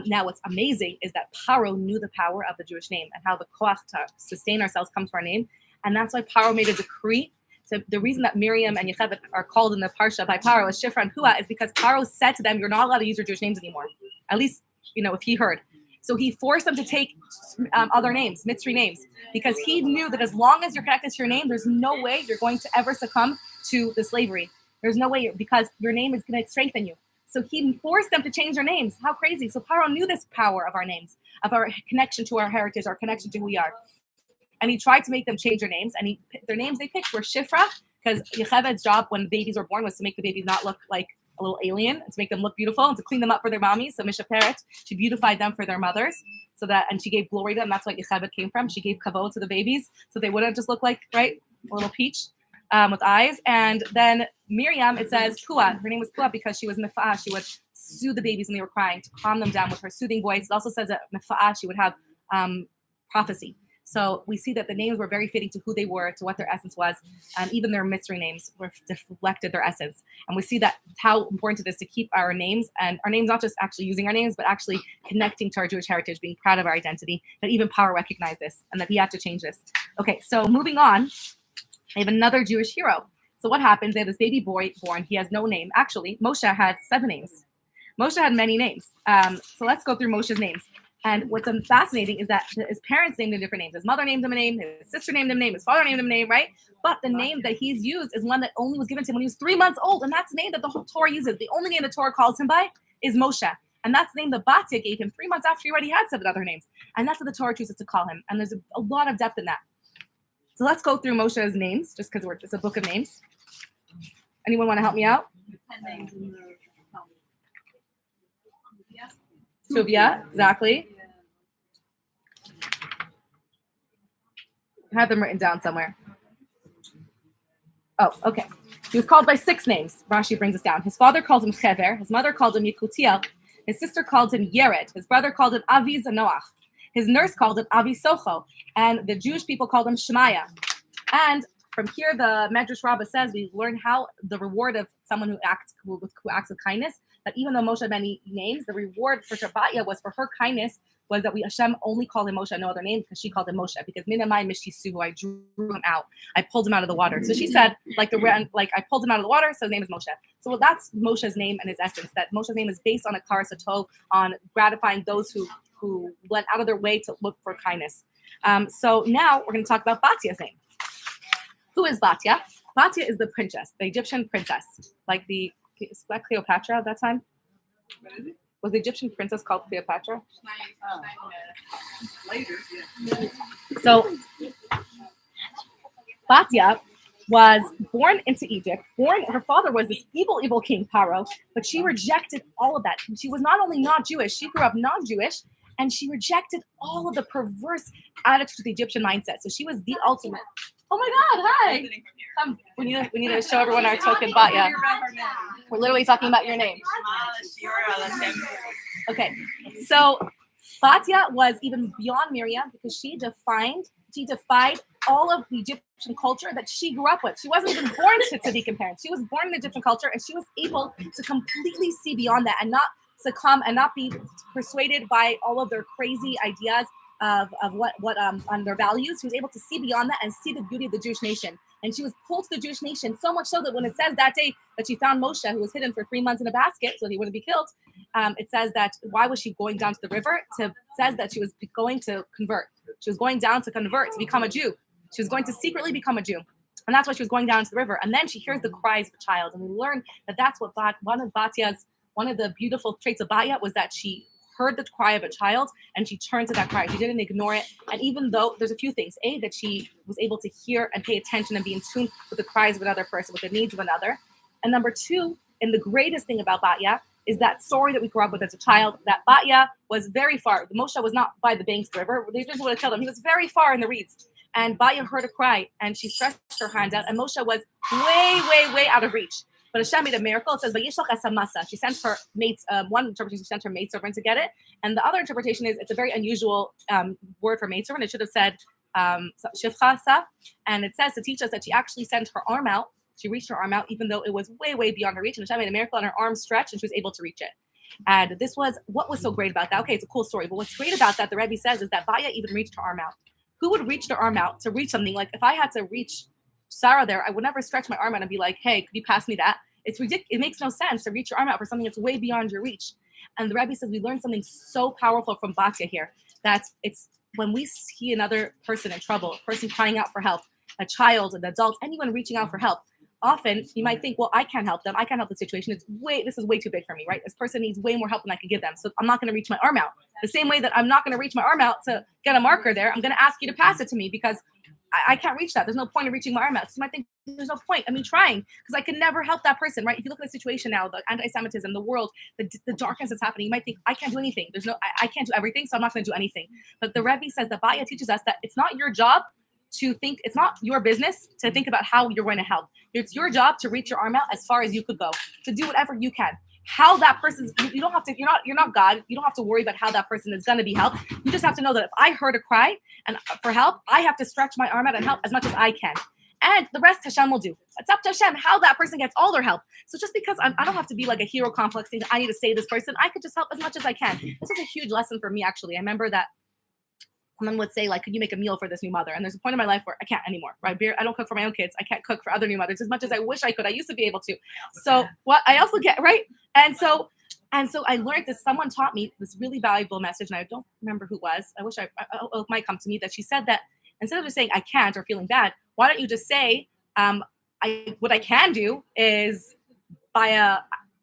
Now, what's amazing is that Paro knew the power of the Jewish name and how the koach to sustain ourselves comes from our name. And that's why Paro made a decree. So the reason that Miriam and Yocheved are called in the Parsha by Paro as Shifra and Pua is because Paro said to them, you're not allowed to use your Jewish names anymore. At least, if he heard. So he forced them to take other names, Mitzri names, because he knew that as long as you're connected to your name, there's no way you're going to ever succumb to the slavery. There's no way, because your name is going to strengthen you. So he forced them to change their names. How crazy. So Paro knew this power of our names, of our connection to our heritage, our connection to who we are. And he tried to make them change their names. And their names they picked were Shifra, because Yocheved's job when babies were born was to make the babies not look like a little alien, and to make them look beautiful, and to clean them up for their mommies. So Misha Peret, she beautified them for their mothers, and she gave glory to them. That's where Yocheved came from. She gave kavod to the babies, so they wouldn't just look like, right, a little peach with eyes. And then Miriam, it says Pua. Her name was Pua because she was mifa'ah. She would soothe the babies when they were crying, to calm them down with her soothing voice. It also says that mifa'ah, she would have prophecy. So we see that the names were very fitting to who they were, to what their essence was, and even their Mitzri names reflected their essence. And we see that how important it is to keep our names, and our names not just actually using our names, but actually connecting to our Jewish heritage, being proud of our identity, that even Paro recognized this, and that he had to change this. Okay, so moving on, I have another Jewish hero. So what happens? They have this baby boy born. He has no name. Actually, Moshe had 7 names. Moshe had many names. So let's go through Moshe's names. And what's fascinating is that his parents named him different names. His mother named him a name, his sister named him a name, his father named him a name, right? But the name that he's used is one that only was given to him when he was 3 months old. And that's the name that the whole Torah uses. The only name the Torah calls him by is Moshe. And that's the name that Batya gave him 3 months after he already had 7 other names. And that's what the Torah chooses to call him. And there's a lot of depth in that. So let's go through Moshe's names, just because it's a book of names. Anyone want to help me out?
10 names in the Talmud.
Tuvia, exactly. I have them written down somewhere. Oh, okay. He was called by 6 names. Rashi brings us down. His father called him Chever. His mother called him Yekutiel. His sister called him Yered. His brother called him Avi Zanoach. His nurse called him Avi Socho. And the Jewish people called him Shemaiah. And from here, the Medrash Rabbah says we learn how the reward of someone who acts with kindness, that even though Moshe had many names, the reward for Shabbatya was for her kindness was that Hashem only called him Moshe, no other name, because she called him Moshe. Because Minamai Mishtisu, I drew him out. I pulled him out of the water. So she said, I pulled him out of the water, so his name is Moshe. So that's Moshe's name and his essence. That Moshe's name is based on a karas hatov, on gratifying those who went out of their way to look for kindness. So now we're going to talk about Batya's name. Who is Batya? Batya is the princess, the Egyptian princess, like Cleopatra at that time. Was the Egyptian princess called Cleopatra?
Later, yeah.
So Batya was born into Egypt. Her father was this evil king, Paro, but she rejected all of that. She was not only not Jewish, she grew up non-Jewish, and she rejected all of the perverse attitudes of the Egyptian mindset. So she was the ultimate. Oh my God! Hi. We need to show everyone our token Batya. We're literally talking about your name. Okay, so Batya was even beyond Miriam because she defied all of the Egyptian culture that she grew up with. She wasn't even born to tzaddikim parents. She was born in Egyptian culture, and she was able to completely see beyond that and not succumb and not be persuaded by all of their crazy ideas of what on their values. She was able to see beyond that and see the beauty of the Jewish nation. And she was pulled to the Jewish nation so much so that when it says that day that she found Moshe, who was hidden for 3 months in a basket so he wouldn't be killed, it says that why was she going down to the river? It says that she was going to convert. She was going down to convert, to become a Jew. She was going to secretly become a Jew. And that's why she was going down to the river. And then she hears the cries of a child. And we learn that that's what one of the beautiful traits of Batya was that she heard the cry of a child and she turned to that cry. She didn't ignore it. And even though there's a few things, that she was able to hear and pay attention and be in tune with the cries of another person, with the needs of another. And number 2, and the greatest thing about Batya is that story that we grew up with as a child, that Batya was very far. Moshe was not by the banks of the river. They just would have killed him. He was very far in the reeds. And Batya heard a cry and she stretched her hand out and Moshe was way out of reach. But Hashem made a miracle. It says, "Vayishlach esamasa." She sent her mates. One interpretation, she sent her maidservant to get it, and the other interpretation is it's a very unusual word for maidservant. It should have said shifcha, and it says to teach us that she actually sent her arm out. She reached her arm out, even though it was way beyond her reach. And Hashem made a miracle, and her arm stretched, and she was able to reach it. And this was what was so great about that. Okay, it's a cool story, but what's great about that, the Rebbe says, is that Batya even reached her arm out. who would reach their arm out to reach something? Like if I had to reach Sarah there, I would never stretch my arm out and be like, hey, could you pass me that? It's ridiculous. It makes no sense to reach your arm out for something that's way beyond your reach. And the Rebbe says we learned something so powerful from Batya here, that it's when we see another person in trouble, a person crying out for help, a child, an adult, anyone reaching out for help, often you might think, well, I can't help them. I can't help the situation. This is way too big for me, right? This person needs way more help than I can give them. So I'm not going to reach my arm out. The same way that I'm not going to reach my arm out to get a marker there, I'm going to ask you to pass it to me because I can't reach that. There's no point in reaching my arm out. So you might think there's no point in me trying because I can never help that person, right? If you look at the situation now, the anti-Semitism, the world, the darkness that's happening, you might think, I can't do anything. I can't do everything, so I'm not going to do anything. But the Rebbe says that Ba'ya teaches us that it's not your job to think, it's not your business to think about how you're going to help. It's your job to reach your arm out as far as you could go, to do whatever you can. How that person's, you don't have to, you're not God. You don't have to worry about how that person is going to be helped. You just have to know that if I heard a cry and for help, I have to stretch my arm out and help as much as I can. And the rest Hashem will do. It's up to Hashem how that person gets all their help. So just because I don't have to be like a hero complex thing, I need to save this person, I could just help as much as I can. This is a huge lesson for me, actually. I remember that someone would say, like, could you make a meal for this new mother? And there's a point in my life where I can't anymore, right? I don't cook for my own kids. I can't cook for other new mothers as much as I wish I could. I used to be able to. So what I also get, right? And so I learned this. Someone taught me this really valuable message, and I don't remember who it was. I wish it might come to me, that she said that instead of just saying I can't or feeling bad, why don't you just say, what I can do is buy a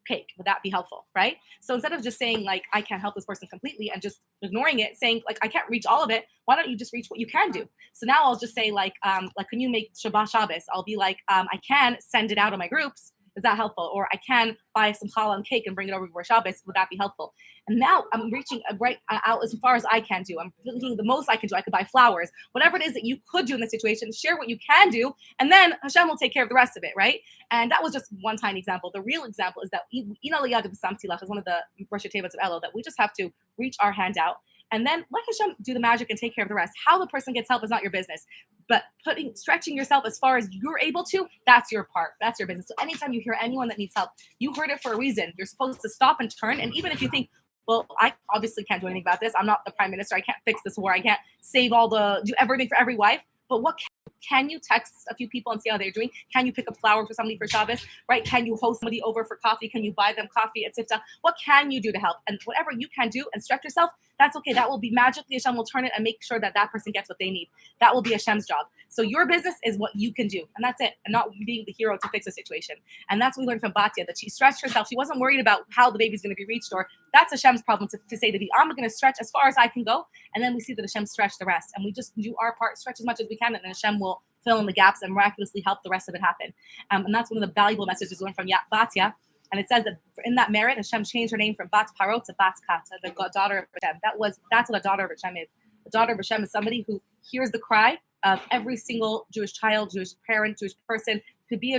cake. Would that be helpful, right? So instead of just saying like I can't help this person completely and just ignoring it, saying like I can't reach all of it, why don't you just reach what you can do? So now I'll just say like can you make Shabbat Shabbos? I'll be like I can send it out in my groups. Is that helpful? Or I can buy some challah and cake and bring it over for Shabbos. Would that be helpful? And now I'm reaching right out as far as I can do. I'm thinking the most I can do. I could buy flowers. Whatever it is that you could do in this situation, share what you can do, and then Hashem will take care of the rest of it, right? And that was just one tiny example. The real example is that is one of the Rosh Tevot of Elo, that we just have to reach our hand out and then let Hashem do the magic and take care of the rest. How the person gets help is not your business. But stretching yourself as far as you're able to, that's your part. That's your business. So anytime you hear anyone that needs help, you heard it for a reason. You're supposed to stop and turn. And even if you think, well, I obviously can't do anything about this. I'm not the prime minister. I can't fix this war. I can't do everything for every wife. But what can you text a few people and see how they're doing? Can you pick up flowers for somebody for Shabbos, right? Can you host somebody over for coffee? Can you buy them coffee at Sifta? What can you do to help? And whatever you can do and stretch yourself, that's okay. That will be magically, Hashem will turn it and make sure that that person gets what they need. That will be Hashem's job. So your business is what you can do. And that's it. And not being the hero to fix a situation. And that's what we learned from Batya, that she stretched herself. She wasn't worried about how the baby's going to be reached, or that's Hashem's problem to say to be, I'm going to stretch as far as I can go. And then we see that Hashem stretched the rest. And we just do our part, stretch as much as we can, and then Hashem will fill in the gaps and miraculously help the rest of it happen. And that's one of the valuable messages we learned from Batya. And it says that in that merit, Hashem changed her name from Bat Paro to Bat Kata, the daughter of Hashem. That's what a daughter of Hashem is. A daughter of Hashem is somebody who hears the cry of every single Jewish child, Jewish parent, Jewish person. To be being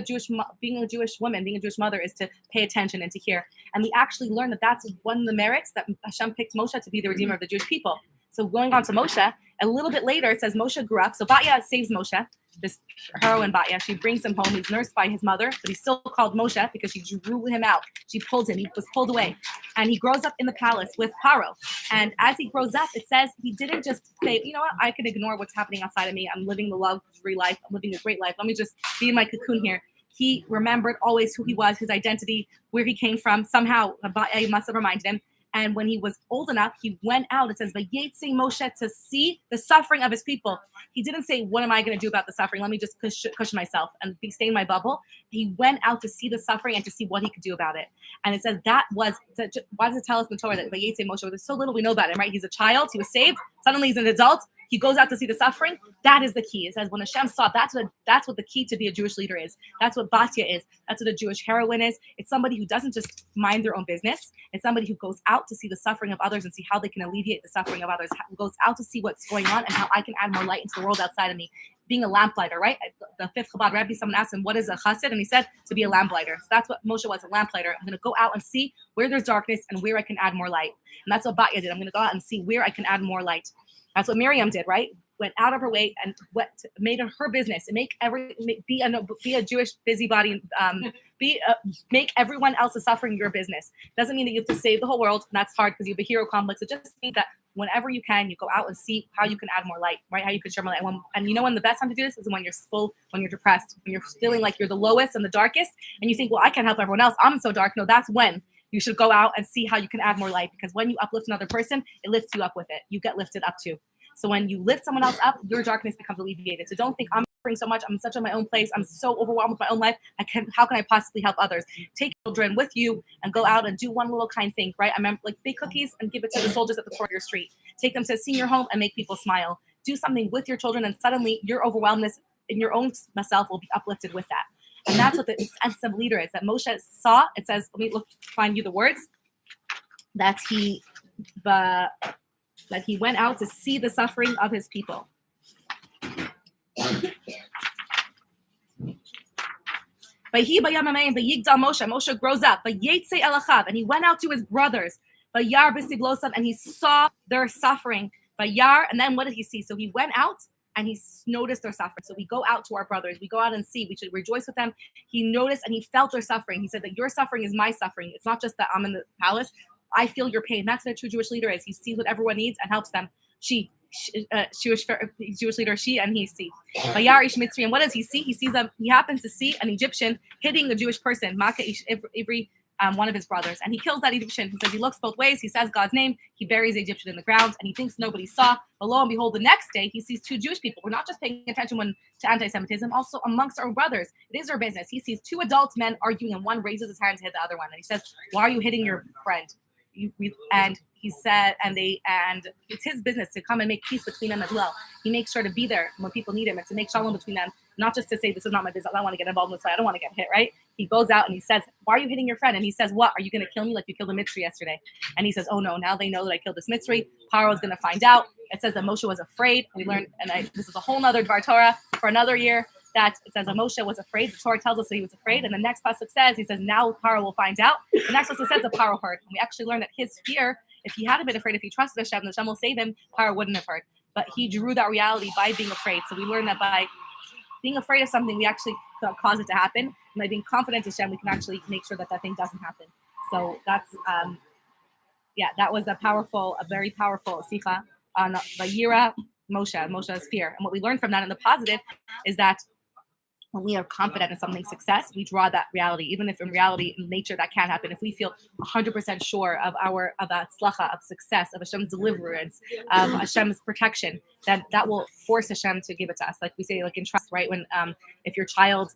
a Jewish woman, being a Jewish mother, is to pay attention and to hear. And we actually learned that that's one of the merits that Hashem picked Moshe to be the redeemer of the Jewish people. So going on to Moshe, a little bit later, it says Moshe grew up. So Batya saves Moshe, this heroine Batya. She brings him home. He's nursed by his mother, but he's still called Moshe because she drew him out. She pulled him. He was pulled away. And he grows up in the palace with Paro. And as he grows up, it says he didn't just say, you know what, I can ignore what's happening outside of me. I'm living the luxury life. I'm living a great life. Let me just be in my cocoon here. He remembered always who he was, his identity, where he came from. Somehow, Batya must have reminded him. And when he was old enough, he went out. It says, "Vayetzei Moshe," to see the suffering of his people. He didn't say, "What am I going to do about the suffering? Let me just cushion myself and stay in my bubble." He went out to see the suffering and to see what he could do about it. And it says why does it tell us in the Torah that Vayetzei Moshe? There's so little we know about him, right? He's a child. He was saved. Suddenly he's an adult. He goes out to see the suffering. That is the key. It says when Hashem saw, that's what the key to be a Jewish leader is. That's what Batya is. That's what a Jewish heroine is. It's somebody who doesn't just mind their own business. It's somebody who goes out to see the suffering of others and see how they can alleviate the suffering of others. Who goes out to see what's going on and how I can add more light into the world outside of me. Being a lamplighter, right? The fifth Chabad Rebbe, someone asked him, what is a chassid? And he said, to be a lamplighter. So that's what Moshe was, a lamplighter. I'm going to go out and see where there's darkness and where I can add more light. And that's what Batya did. I'm going to go out and see where I can add more light. That's what Miriam did, right? Went out of her way and made it her business and be a Jewish busybody, make everyone else's suffering your business. Doesn't mean that you have to save the whole world, and that's hard because you have a hero complex. It just means that whenever you can, you go out and see how you can add more light, right? How you can share more light. And you know when the best time to do this is when you're full, when you're depressed, when you're feeling like you're the lowest and the darkest, and you think, well, I can't help everyone else. I'm so dark. No, that's when you should go out and see how you can add more light, because when you uplift another person, it lifts you up with it. You get lifted up too. So when you lift someone else up, your darkness becomes alleviated. So don't think I'm suffering so much. I'm such in my own place. I'm so overwhelmed with my own life. How can I possibly help others? Take children with you and go out and do one little kind thing, right? I remember, like, bake cookies and give it to the soldiers at the corner of your street. Take them to a senior home and make people smile. Do something with your children, and suddenly your overwhelmness in your own self will be uplifted with that. And that's what the essence of leader is. That Moshe saw. It says, let me find you the words. That he went out to see the suffering of his people. Moshe grows up. And he went out to his brothers. And he saw their suffering. And then what did he see? So he went out and he noticed their suffering. So we go out to our brothers. We go out and see. We should rejoice with them. He noticed and he felt their suffering. He said that your suffering is my suffering. It's not just that I'm in the palace. I feel your pain. That's what a true Jewish leader is. He sees what everyone needs and helps them. Jewish leader, and he sees. And what does he see? He sees he happens to see an Egyptian hitting a Jewish person, one of his brothers, and he kills that Egyptian. He says he looks both ways. He says God's name. He buries the Egyptian in the ground, and he thinks nobody saw. But lo and behold, the next day he sees two Jewish people. We're not just paying attention to anti-Semitism, also amongst our brothers. It is our business. He sees two adult men arguing, and one raises his hand to hit the other one, and he says, "Why are you hitting your friend?" And he said, and it's his business to come and make peace between them as well. He makes sure to be there when people need him and to make shalom between them, not just to say, this is not my business, I don't want to get involved in this fight, I don't want to get hit, right? He goes out and he says, why are you hitting your friend? And he says, what? Are you going to kill me like you killed a Mitzri yesterday? And he says, oh no, now they know that I killed this Mitzri. Paro is going to find out. It says that Moshe was afraid. We learned, this is a whole nother Dvar Torah for another year, that it says that Moshe was afraid. The Torah tells us that he was afraid. And the next pasuk says, he says, now Paro will find out. The next pasuk says that Paro heard. And we actually learned that his fear, if he hadn't been afraid, if he trusted Hashem, Hashem will save him, Paro wouldn't have heard. But he drew that reality by being afraid. So we learned that by being afraid of something, we actually cause it to happen. And by being confident in Hashem, we can actually make sure that thing doesn't happen. So that's, that was a very powerful sikha on Vayira Moshe's fear. And what we learned from that in the positive is that when we are confident in something's success, we draw that reality, even if in reality, in nature, that can't happen. If we feel 100% sure of that tzlacha, of success, of Hashem's deliverance, of Hashem's protection, that will force Hashem to give it to us. Like we say, like in trust, right? When if your child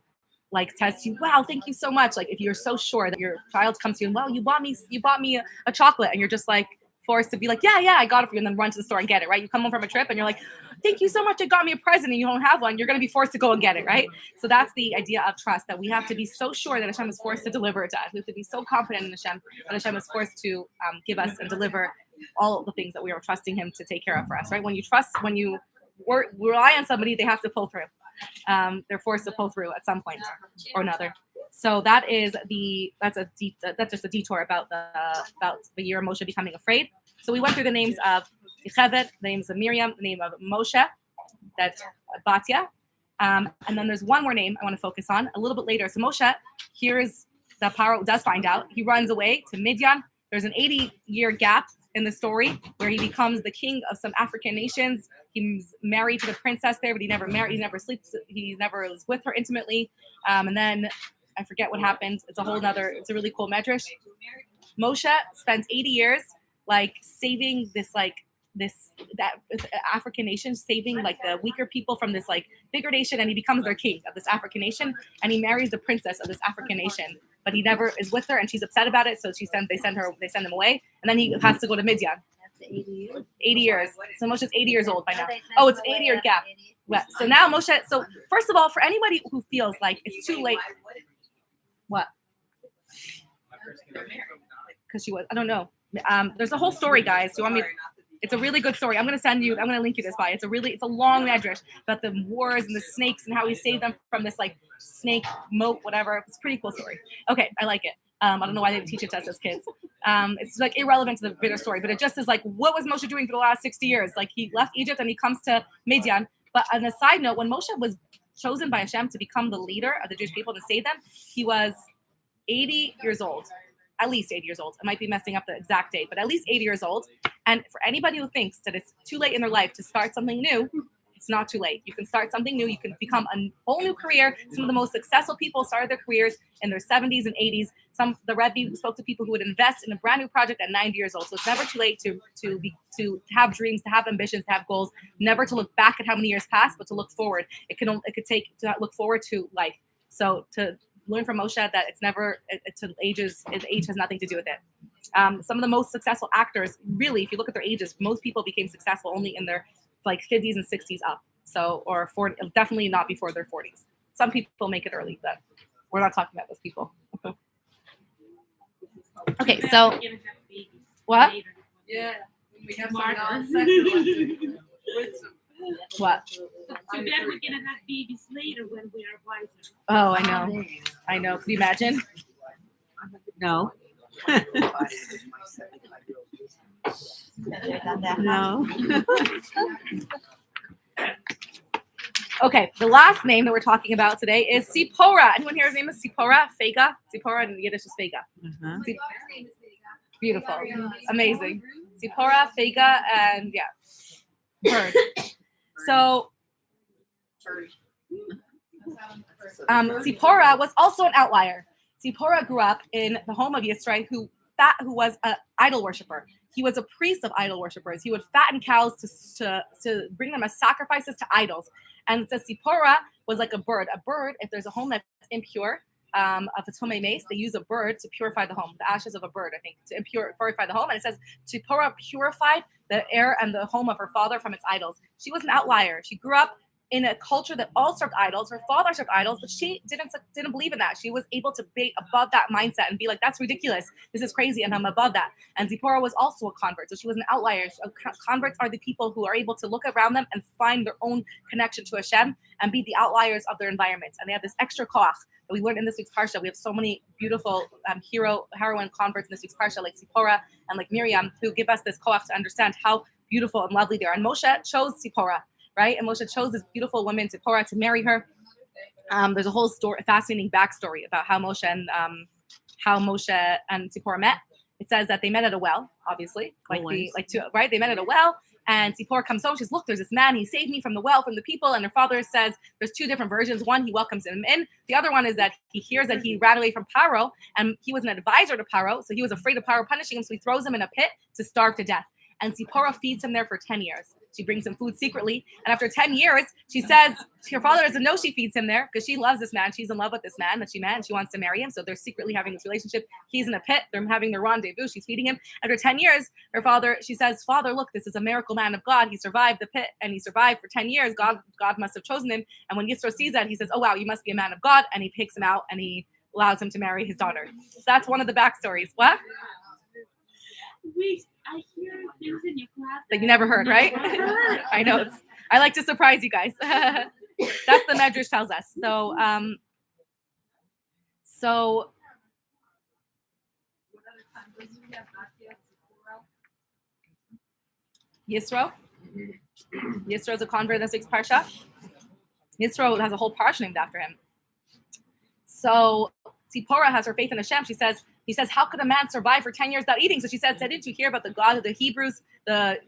says to you, wow, thank you so much. Like if you're so sure that your child comes to you and, well, you bought me a chocolate, and you're just like forced to be like, yeah, I got it for you, and then run to the store and get it, right? You come home from a trip and you're like, thank you so much, it got me a present, and you don't have one, you're going to be forced to go and get it, right? So that's the idea of trust, that we have to be so sure that Hashem is forced to deliver it to us. We have to be so confident in Hashem that Hashem is forced to give us and deliver all the things that we are trusting him to take care of for us, right? When you rely on somebody, they have to pull through. They're forced to pull through at some point or another. So that's just a detour about the year of Moshe becoming afraid. So we went through the names of Yocheved, the names of Miriam, the name of Moshe, that's Batya. And then there's one more name I want to focus on a little bit later. So Moshe, here's the Paro does find out. He runs away to Midian. There's an 80-year gap in the story where he becomes the king of some African nations. He's married to the princess there, but he never married, he never sleeps, he never was with her intimately. And then I forget what happened. It's a really cool medrash. Moshe spends 80 years saving this African nation, saving the weaker people from this bigger nation, and he becomes their king of this African nation, and he marries the princess of this African nation, but he never is with her, and she's upset about it, so they send him away, and then he has to go to Midian. 80 years. So Moshe's 80 years old by now. Oh, it's 80-year gap. So now Moshe. So first of all, for anybody who feels like it's too late, what? Because she was. I don't know. There's a whole story, guys. You want me? It's a really good story. I'm going to link you this by. It's a long medrash about the wars and the snakes and how he saved them from this snake moat, whatever. It's a pretty cool story. Okay, I like it. I don't know why they teach it to us as kids. It's irrelevant to the bigger story, but it just is what was Moshe doing for the last 60 years? He left Egypt and he comes to Midian. But on a side note, when Moshe was chosen by Hashem to become the leader of the Jewish people to save them, he was 80 years old. At least 80 years old. I might be messing up the exact date, but at least 80 years old. And for anybody who thinks that it's too late in their life to start something new, it's not too late. You can start something new. You can become a whole new career. Some of the most successful people started their careers in their 70s and 80s. The Rebbe spoke to people who would invest in a brand new project at 90 years old. So it's never too late to have dreams, to have ambitions, to have goals. Never to look back at how many years passed, but to look forward. It could take to look forward to life. So to learn from Moshe that it's never to ages. Age has nothing to do with it. Some of the most successful actors, really, if you look at their ages, most people became successful only in their 50s and 60s up. So, or 40, definitely not before their 40s. Some people make it early, but we're not talking about those people. Okay, so what?
Yeah, we have some
What?
Too bad we're gonna have babies later when we are wiser.
Oh, I know. Could you imagine?
No. No.
Okay, the last name that we're talking about today is Sipora. Anyone here's name is Sipora? Fega? Sipora in Yiddish is Fega. Beautiful. Amazing. Sipora, Fega, and bird. So Sipora was also an outlier. Sipora grew up in the home of Yisrael, who was an idol worshiper. He was a priest of idol worshipers. He would fatten cows to bring them as sacrifices to idols. And it says Sipora was like a bird. A bird, if there's a home that's impure, of a Tomei mace, they use a bird to purify the home, the ashes of a bird, I think, to purify the home. And it says Sipora purified the air and the home of her father from its idols. She was an outlier. She grew up in a culture that all served idols. Her father served idols, but she didn't believe in that. She was able to be above that mindset and be like, that's ridiculous. This is crazy, and I'm above that. And Zipporah was also a convert, so she was an outlier. Converts are the people who are able to look around them and find their own connection to Hashem and be the outliers of their environments. And they have this extra koach that we learned in this week's Parsha. We have so many beautiful heroine converts in this week's Parsha, like Zipporah and like Miriam, who give us this koach to understand how beautiful and lovely they are. And Moshe chose Zipporah. Right, and Moshe chose this beautiful woman, Zipporah, to marry her. There's a whole fascinating backstory about how Moshe and Zipporah met. It says that they met at a well, obviously, They met at a well, and Zipporah comes home. She says, "Look, there's this man. He saved me from the well, from the people." And her father says, "There's two different versions. One, he welcomes him in. The other one is that he hears that he ran away from Paro, and he was an advisor to Paro, so he was afraid of Paro punishing him, so he throws him in a pit to starve to death." And Zipporah feeds him there for 10 years. She brings him food secretly. And after 10 years, she says her father doesn't know she feeds him there because she loves this man. She's in love with this man that she met and she wants to marry him. So they're secretly having this relationship. He's in a pit. They're having their rendezvous. She's feeding him. After 10 years, she says, "Father, look, this is a miracle man of God. He survived the pit and he survived for 10 years. God must have chosen him." And when Yisro sees that, he says, "Oh, wow, you must be a man of God." And he picks him out and he allows him to marry his daughter. So that's one of the backstories. What?
I hear things in your class
that you never heard, right? I know. I like to surprise you guys. That's the Medrash tells us. So Yisro is a convert in this week's Parsha. Yisro has a whole Parsha named after him. So Zipporah has her faith in Hashem. He says, "How could a man survive for 10 years without eating?" So she said, "Didn't you hear about the God of the Hebrews, the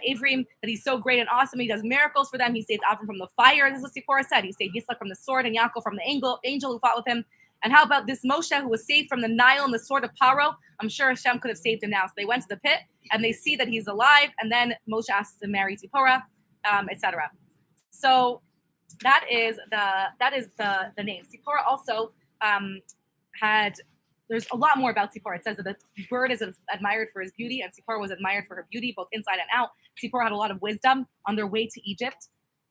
Avrim, that he's so great and awesome? He does miracles for them. He saved Avram from the fire." This is what Zipporah said. He saved Yitzchak from the sword and Yaakov from the angel who fought with him. And how about this Moshe who was saved from the Nile and the sword of Paro? I'm sure Hashem could have saved him now. So they went to the pit and they see that he's alive. And then Moshe asks to marry Zipporah, etc. So that is the name. Zipporah also there's a lot more about Zipporah. It says that the bird is admired for his beauty, and Zipporah was admired for her beauty, both inside and out. Zipporah had a lot of wisdom on their way to Egypt.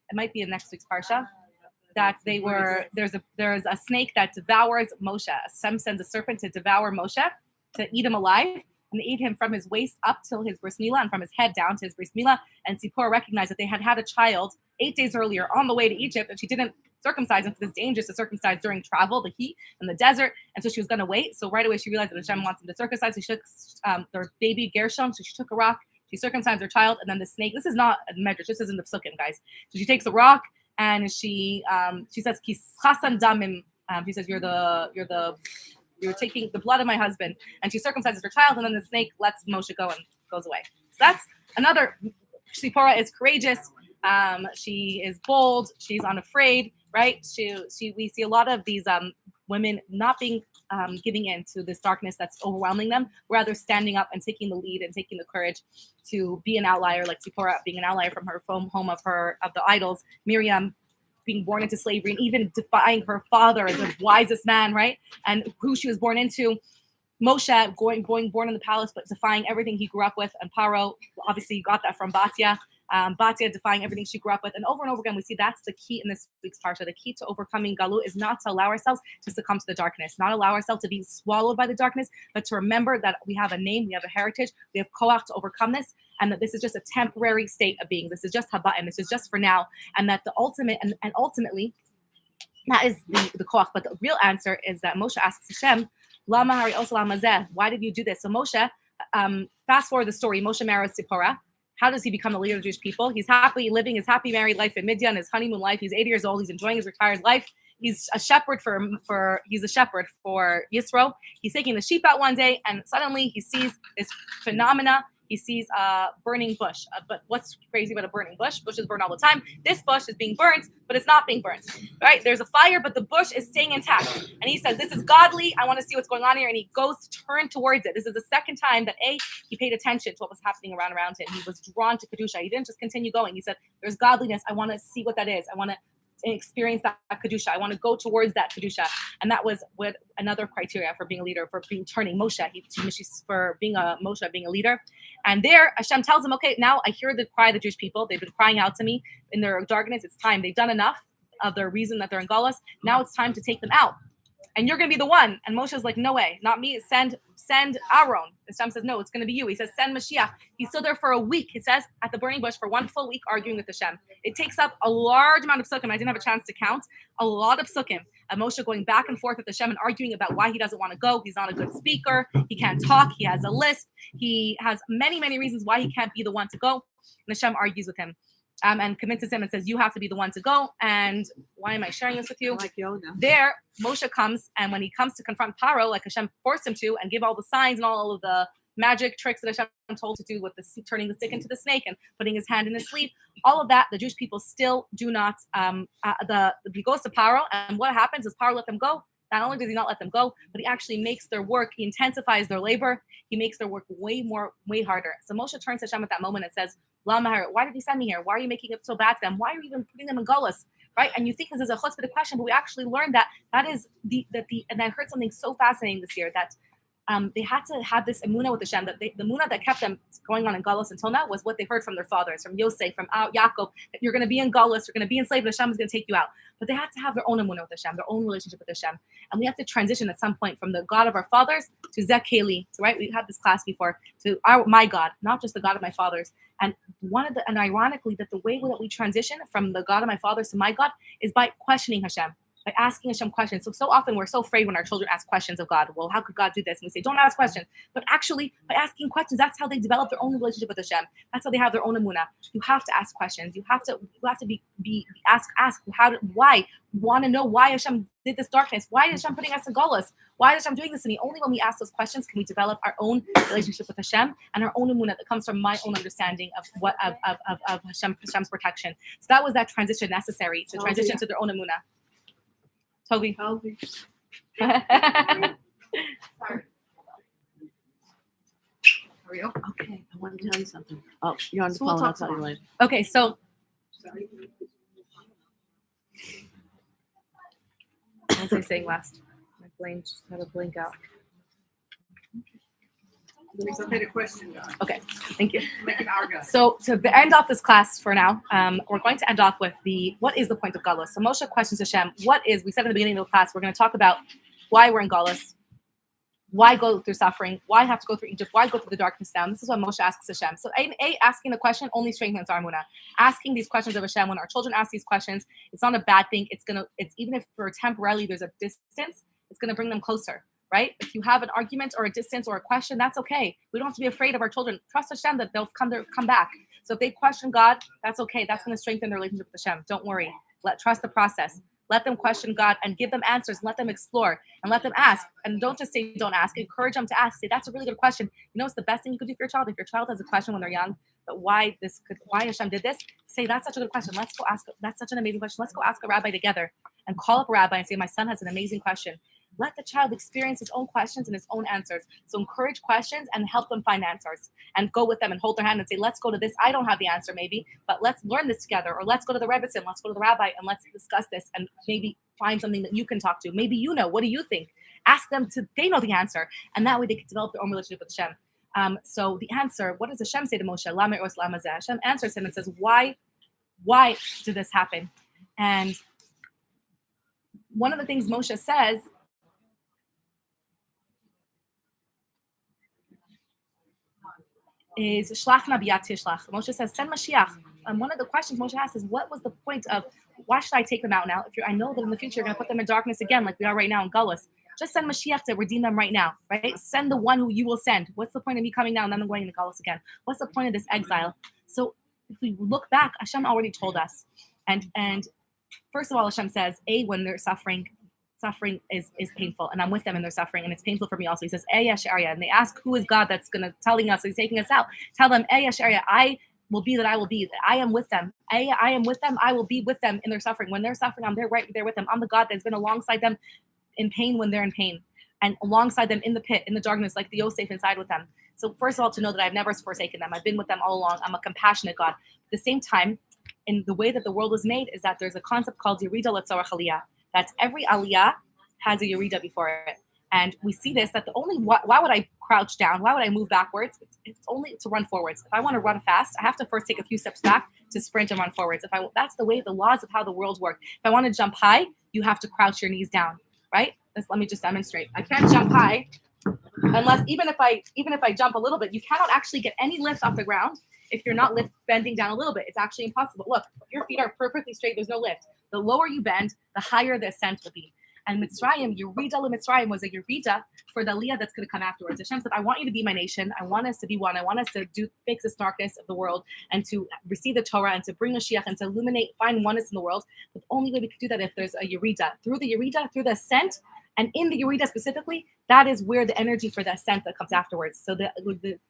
It might be in next week's Parsha. That there's a snake that devours Moshe. Hashem sends a serpent to devour Moshe, to eat him alive, and they ate him from his waist up till his bris milah, and from his head down to his bris milah. And Zipporah recognized that they had a child 8 days earlier on the way to Egypt, and she didn't circumcise him because it's dangerous to circumcise during travel, the heat and the desert, and so she was going to wait. So right away she realized that Hashem wants him to circumcise. So she took their baby Gershom, so she took a rock, she circumcised her child, and then the snake. This is not a medrash. This isn't the psukim, guys. So she takes a rock and she says, "Ki chasan damim." She says, "You're the You're taking the blood of my husband. And she circumcises her child, and then the snake lets Moshe go and goes away. So that's another. Sipporah is courageous. She is bold. She's unafraid, right? We see a lot of these women not being giving in to this darkness that's overwhelming them, rather standing up and taking the lead and taking the courage to be an outlier, like Sipporah being an outlier from her home of the idols. Miriam being born into slavery and even defying her father as the wisest man, right? And who she was born into. Moshe born in the palace, but defying everything he grew up with. And Paro obviously got that from Batya. Batya defying everything she grew up with. And over again, we see that's the key in this week's Parsha. The key to overcoming Galut is not to allow ourselves to succumb to the darkness, not allow ourselves to be swallowed by the darkness, but to remember that we have a name, we have a heritage, we have koach to overcome this, and that this is just a temporary state of being. This is just Chabad, and this is just for now. And that the ultimate, and ultimately, that is the koach. But the real answer is that Moshe asks Hashem, Lama hari osa lamazeh? Why did you do this? So Moshe, fast forward the story. Moshe marries Sipporah. How does he become the leader of the Jewish people? He's happy living his happy married life in Midian, his honeymoon life. He's 80 years old. He's enjoying his retired life. He's a shepherd for Yisro. He's taking the sheep out one day, and suddenly he sees this phenomena. He sees a burning bush. But what's crazy about a burning bush? Bushes burn all the time. This bush is being burnt, but it's not being burnt. Right? There's a fire, but the bush is staying intact. And he says, this is godly. I want to see what's going on here. And he goes to turn towards it. This is the second time that he paid attention to what was happening around him. He was drawn to Kedusha. He didn't just continue going. He said, there's godliness. I want to see what that is. I want to experience that Kedusha. I want to go towards that Kedusha. And that was what another criteria for being a leader, for turning Moshe, for being a leader. And there, Hashem tells him, okay, now I hear the cry of the Jewish people. They've been crying out to me in their darkness. It's time. They've done enough of their reason that they're in Galus. Now it's time to take them out. And you're going to be the one. And Moshe's like, no way, not me. Send Aaron. Hashem says, no, it's going to be you. He says, send Mashiach. He stood there for a week, it says, at the burning bush for 1 full week arguing with Hashem. It takes up a large amount of psukim. I didn't have a chance to count. A lot of psukim. And Moshe going back and forth with Hashem and arguing about why he doesn't want to go. He's not a good speaker. He can't talk. He has a lisp. He has many, many reasons why he can't be the one to go. And Hashem argues with him. And convinces him and says, you have to be the one to go. And why am I sharing this with you?
Like Yoda.
There, Moshe comes, and when he comes to confront Paro, like Hashem forced him to, and give all the signs and all of the magic tricks that Hashem told to do with turning the stick into the snake and putting his hand in his sleeve, all of that, the Jewish people still do not, he goes to Paro, and what happens is Paro let them go. Not only does he not let them go, but he actually makes their work, he intensifies their labor, he makes their work way harder. So Moshe turns to Hashem at that moment and says, Lama, why did you send me here? Why are you making it so bad to them? Why are you even putting them in Gullus? Right? And you think this is a chutzpah question, but we actually learned that is and I heard something so fascinating this year that they had to have this emunah with Hashem, that the emunah that kept them going on in Galus until now was what they heard from their fathers, from Yosef, from Yaakov, that you're going to be in Galus, you're going to be enslaved, and Hashem is going to take you out. But they had to have their own emunah with Hashem, their own relationship with Hashem. And we have to transition at some point from the God of our fathers to Zekeli, right? We had this class before, to my God, not just the God of my fathers. And ironically, that the way that we transition from the God of my fathers to my God is by questioning Hashem, by asking Hashem questions. So often we're so afraid when our children ask questions of God. Well, how could God do this? And we say, don't ask questions. But actually, by asking questions, that's how they develop their own relationship with Hashem. That's how they have their own emunah. You have to ask questions. You have to ask why. You want to know why Hashem did this darkness. Why is Hashem putting us in Golos? Why is Hashem doing this to me? Only when we ask those questions can we develop our own relationship with Hashem and our own emunah that comes from my own understanding of Hashem's protection. So that was that transition necessary to transition to their own emunah. Toby.
Sorry. Hurry up.
Okay, I want to tell you something. Oh, you're on the
So we'll
phone. I'll
talk
tell you
tomorrow.
later.
Okay, so what was I saying last? My brain just had a blink out.
It's okay to question God.
Okay, thank you.
Make it our God.
So to end off this class for now, we're going to end off with what is the point of Galus? So Moshe questions Hashem, we said at the beginning of the class, we're going to talk about why we're in Galus, why go through suffering, why have to go through Egypt, why go through the darkness down. This is what Moshe asks Hashem. So asking the question only strengthens our emunah. Asking these questions of Hashem, when our children ask these questions, it's not a bad thing. It's even if for temporarily there's a distance, it's going to bring them closer. Right? If you have an argument or a distance or a question, that's okay. We don't have to be afraid of our children. Trust Hashem that they'll come back. So if they question God, that's okay. That's going to strengthen their relationship with Hashem. Don't worry. Trust the process. Let them question God and give them answers and let them explore and let them ask. And don't just say don't ask. Encourage them to ask. Say, that's a really good question. You know, it's the best thing you could do for your child. If your child has a question when they're young, but why Hashem did this, say, that's such a good question. Let's go ask. That's such an amazing question. Let's go ask a rabbi together and call up a rabbi and say, my son has an amazing question. Let the child experience his own questions and his own answers. So encourage questions and help them find answers. And go with them and hold their hand and say, let's go to this. I don't have the answer maybe, but let's learn this together. Or let's go to the Rebbetzin, let's go to the rabbi and let's discuss this and maybe find something that you can talk to. Maybe you know. What do you think? Ask them they know the answer. And that way they can develop their own relationship with Hashem. So the answer, what does Hashem say to Moshe? Lama os lama zeh? Hashem answers him and says, why did this happen? And one of the things Moshe says is Shlachna b'yad tishlach. Moshe says, send Mashiach. And one of the questions Moshe asks is, what was the point of, why should I take them out now? I know that in the future you're going to put them in darkness again, like we are right now in Galus. Just send Mashiach to redeem them right now, right? Send the one who you will send. What's the point of me coming down and then going into Galus again? What's the point of this exile? So if we look back, Hashem already told us. And first of all, Hashem says, when they're suffering is painful, and I'm with them in their suffering, and it's painful for me also. He says, and they ask, who is God that's going to telling us, he's taking us out. Tell them, I will be that I will be. I am with them. I am with them. I will be with them in their suffering. When they're suffering, I'm there right there with them. I'm the God that's been alongside them in pain when they're in pain, and alongside them in the pit, in the darkness, like the Yosef inside with them. So first of all, to know that I've never forsaken them. I've been with them all along. I'm a compassionate God. At the same time, in the way that the world was made, is that there's a concept called Yerida L'Tzorach Aliyah. That's every aliyah has a Yerida before it. And we see this, that why would I crouch down? Why would I move backwards? It's only to run forwards. If I want to run fast, I have to first take a few steps back to sprint and run forwards. That's the way, the laws of how the world works. If I want to jump high, you have to crouch your knees down, right? Let me just demonstrate. I can't jump high unless, even if I jump a little bit, you cannot actually get any lift off the ground if you're not bending down a little bit. It's actually impossible. Look, your feet are perfectly straight. There's no lift. The lower you bend, the higher the ascent will be. And Mitzrayim, Yerida Mitzrayim was a Yerida for the Aliyah that's going to come afterwards. Hashem said, I want you to be my nation. I want us to be one. I want us to fix this darkness of the world and to receive the Torah and to bring Mashiach and to illuminate, find oneness in the world. But the only way we could do that if there's a Yerida. Through the Yerida, through the ascent, and in the Yerida specifically, that is where the energy for the ascent that comes afterwards. So the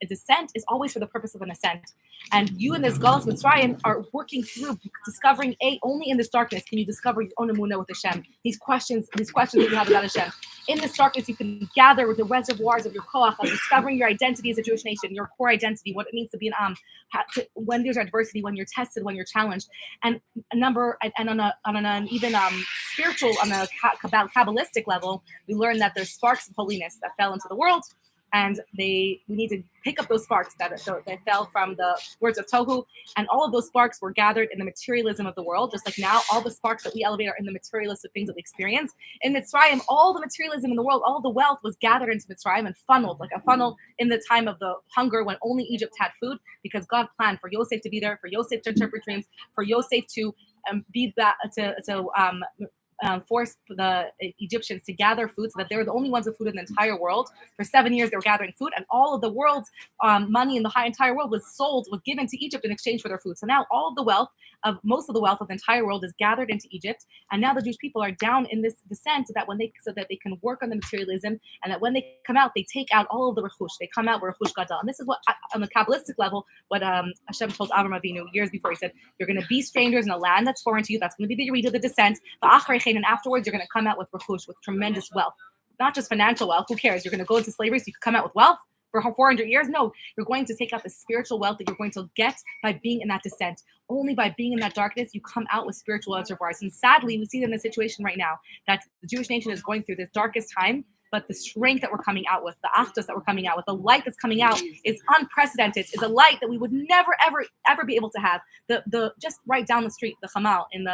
descent is always for the purpose of an ascent. And you in this Galus Mitzrayim are working through discovering, only in this darkness can you discover your own emunah with Hashem. These questions that you have about Hashem. In this darkness, you can gather with the reservoirs of your koach, of discovering your identity as a Jewish nation, your core identity, what it means to be an am, when there's adversity, when you're tested, when you're challenged. And on an even spiritual, on a Kabbalistic level, we learn that there's sparks of holiness that fell into the world, and we need to pick up those sparks that fell from the words of Tohu, and all of those sparks were gathered in the materialism of the world, just like now all the sparks that we elevate are in the materialistic things that we experience. In Mitzrayim, all the materialism in the world, all of the wealth was gathered into Mitzrayim and funneled, like a funnel in the time of the hunger when only Egypt had food, because God planned for Yosef to be there, for Yosef to interpret dreams, for Yosef to be that forced the Egyptians to gather food, so that they were the only ones with food in the entire world. For 7 years, they were gathering food, and all of the world's money in the entire world was given to Egypt in exchange for their food. So now most of the wealth of the entire world is gathered into Egypt, and now the Jewish people are down in this descent so that they can work on the materialism, and that when they come out, they take out all of the rechush. They come out with rechush gadol, and this is what, on the Kabbalistic level, what Hashem told Avram Avinu years before. He said, "You're going to be strangers in a land that's foreign to you. That's going to be the Yerida, the descent. And afterwards, you're going to come out with rechush, with tremendous wealth, not just financial wealth. Who cares? You're going to go into slavery, so you can come out with wealth for 400 years. No, you're going to take out the spiritual wealth that you're going to get by being in that descent. Only by being in that darkness, you come out with spiritual reservoirs. And sadly, we see in the situation right now that the Jewish nation is going through this darkest time. But the strength that we're coming out with, the achdus that we're coming out with, the light that's coming out is unprecedented. Is a light that we would never, ever be able to have. The just right down the street, the Chamal in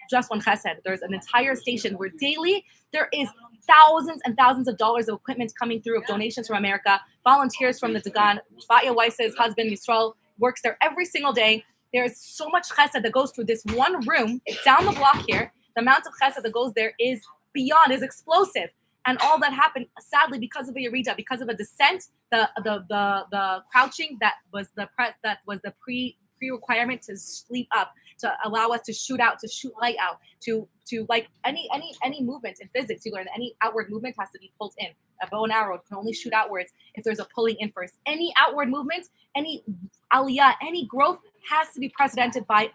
Just One Chesed, there's an entire station where daily there is thousands and thousands of dollars of equipment coming through of donations from America, volunteers from the Dagan. Batya Weiss's husband, Yisrael, works there every single day. There's so much chesed that goes through this one room. It's down the block here. The amount of chesed that goes there is explosive. And all that happened, sadly, because of a Yerida, because of a descent, the crouching that was the pre-requirement to sleep up, to allow us to shoot out, to shoot light out, to like any movement in physics. You learn that any outward movement has to be pulled in. A bow and arrow can only shoot outwards if there's a pulling in first. Any outward movement, any aliyah, any growth has to be precedented by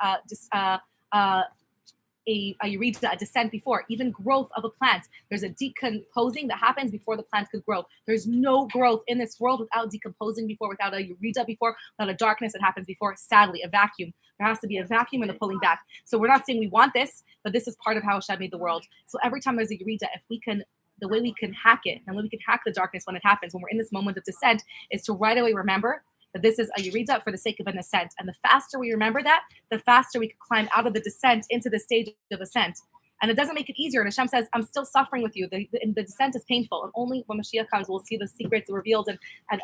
a yerida, a descent before. Even growth of a plant, there's a decomposing that happens before the plant could grow. There's no growth in this world without decomposing before, without a yerida before, without a darkness that happens before. Sadly, a vacuum. There has to be a vacuum and a pulling back. So we're not saying we want this, but this is part of how Hashem made the world. So every time there's a yerida, if we can, the way we can hack it, and the way we can hack the darkness when it happens, when we're in this moment of descent, is to right away remember that this is a yerida for the sake of an ascent. And the faster we remember that, the faster we can climb out of the descent into the stage of ascent. And it doesn't make it easier. And Hashem says, I'm still suffering with you. The descent is painful. And only when Mashiach comes, we'll see the secrets revealed and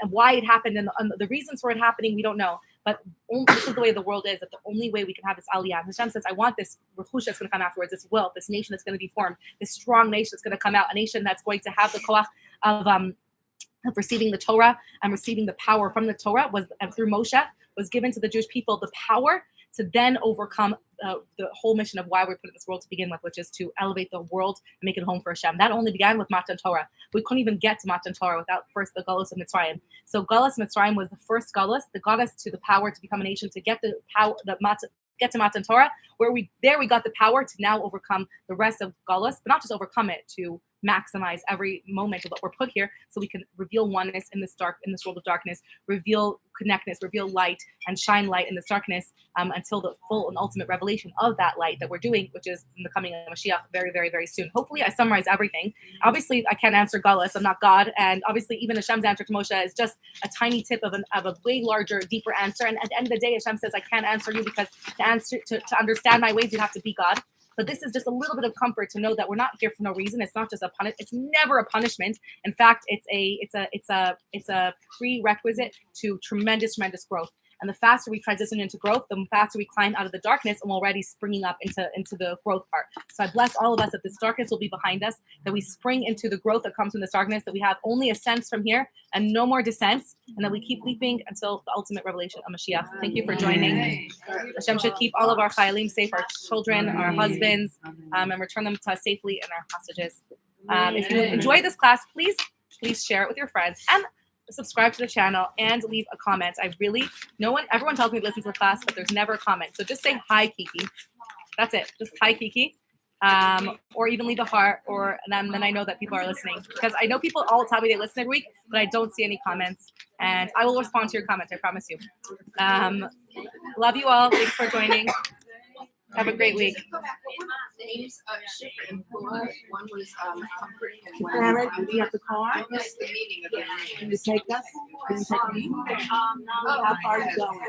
why it happened. And the reasons for it happening, we don't know. But this is the way the world is, that the only way we can have this aliyah. And Hashem says, I want this rechush that's going to come afterwards, this wealth, this nation that's going to be formed, this strong nation that's going to come out, a nation that's going to have the koach of receiving the Torah and receiving the power from the Torah through Moshe was given to the Jewish people the power to then overcome the whole mission of why we're put in this world to begin with, which is to elevate the world and make it home for Hashem. That only began with Matan Torah. We couldn't even get to Matan Torah without first the Galus of Mitzrayim. So Galus Mitzrayim was the first Galus that got us to the power to become a nation, to get the power, get to Matan Torah, where we got the power to now overcome the rest of Galus, but not just overcome it, to maximize every moment of what we're put here, so we can reveal oneness in this world of darkness, reveal connectedness, reveal light, and shine light in this darkness until the full and ultimate revelation of that light that we're doing, which is in the coming of Mashiach very, very, very soon. Hopefully, I summarized everything. Obviously, I can't answer Galus. I'm not God, and obviously, even Hashem's answer to Moshe is just a tiny tip of a way larger, deeper answer. And at the end of the day, Hashem says, I can't answer you because to understand my ways, you have to be God. But this is just a little bit of comfort to know that we're not here for no reason. It's not just a punishment. It's never a punishment. In fact, it's a prerequisite to tremendous growth. And the faster we transition into growth, the faster we climb out of the darkness, and we're already springing up into the growth part. So I bless all of us that this darkness will be behind us, that we spring into the growth that comes from this darkness, that we have only ascents from here and no more descents, and that we keep leaping until the ultimate revelation of Mashiach. Thank you for joining. Hashem should keep all of our chayalim safe, our children, our husbands, and return them to us safely in our hostages. If you enjoy this class, please share it with your friends and subscribe to the channel and leave a comment. Everyone tells me to listen to the class, but there's never a comment. So just say hi, Kiki. That's it. Just hi, Kiki. Or even leave a heart, and then I know that people are listening, because I know people all tell me they listen every week, but I don't see any comments, and I will respond to your comments. I promise you. Love you all. Thanks for joining. Have a great week.
Names shifted. One was comfort, and one. Do you have the car?
I missed the meaning of it.
Can you take us? Can you take me? How far are you going?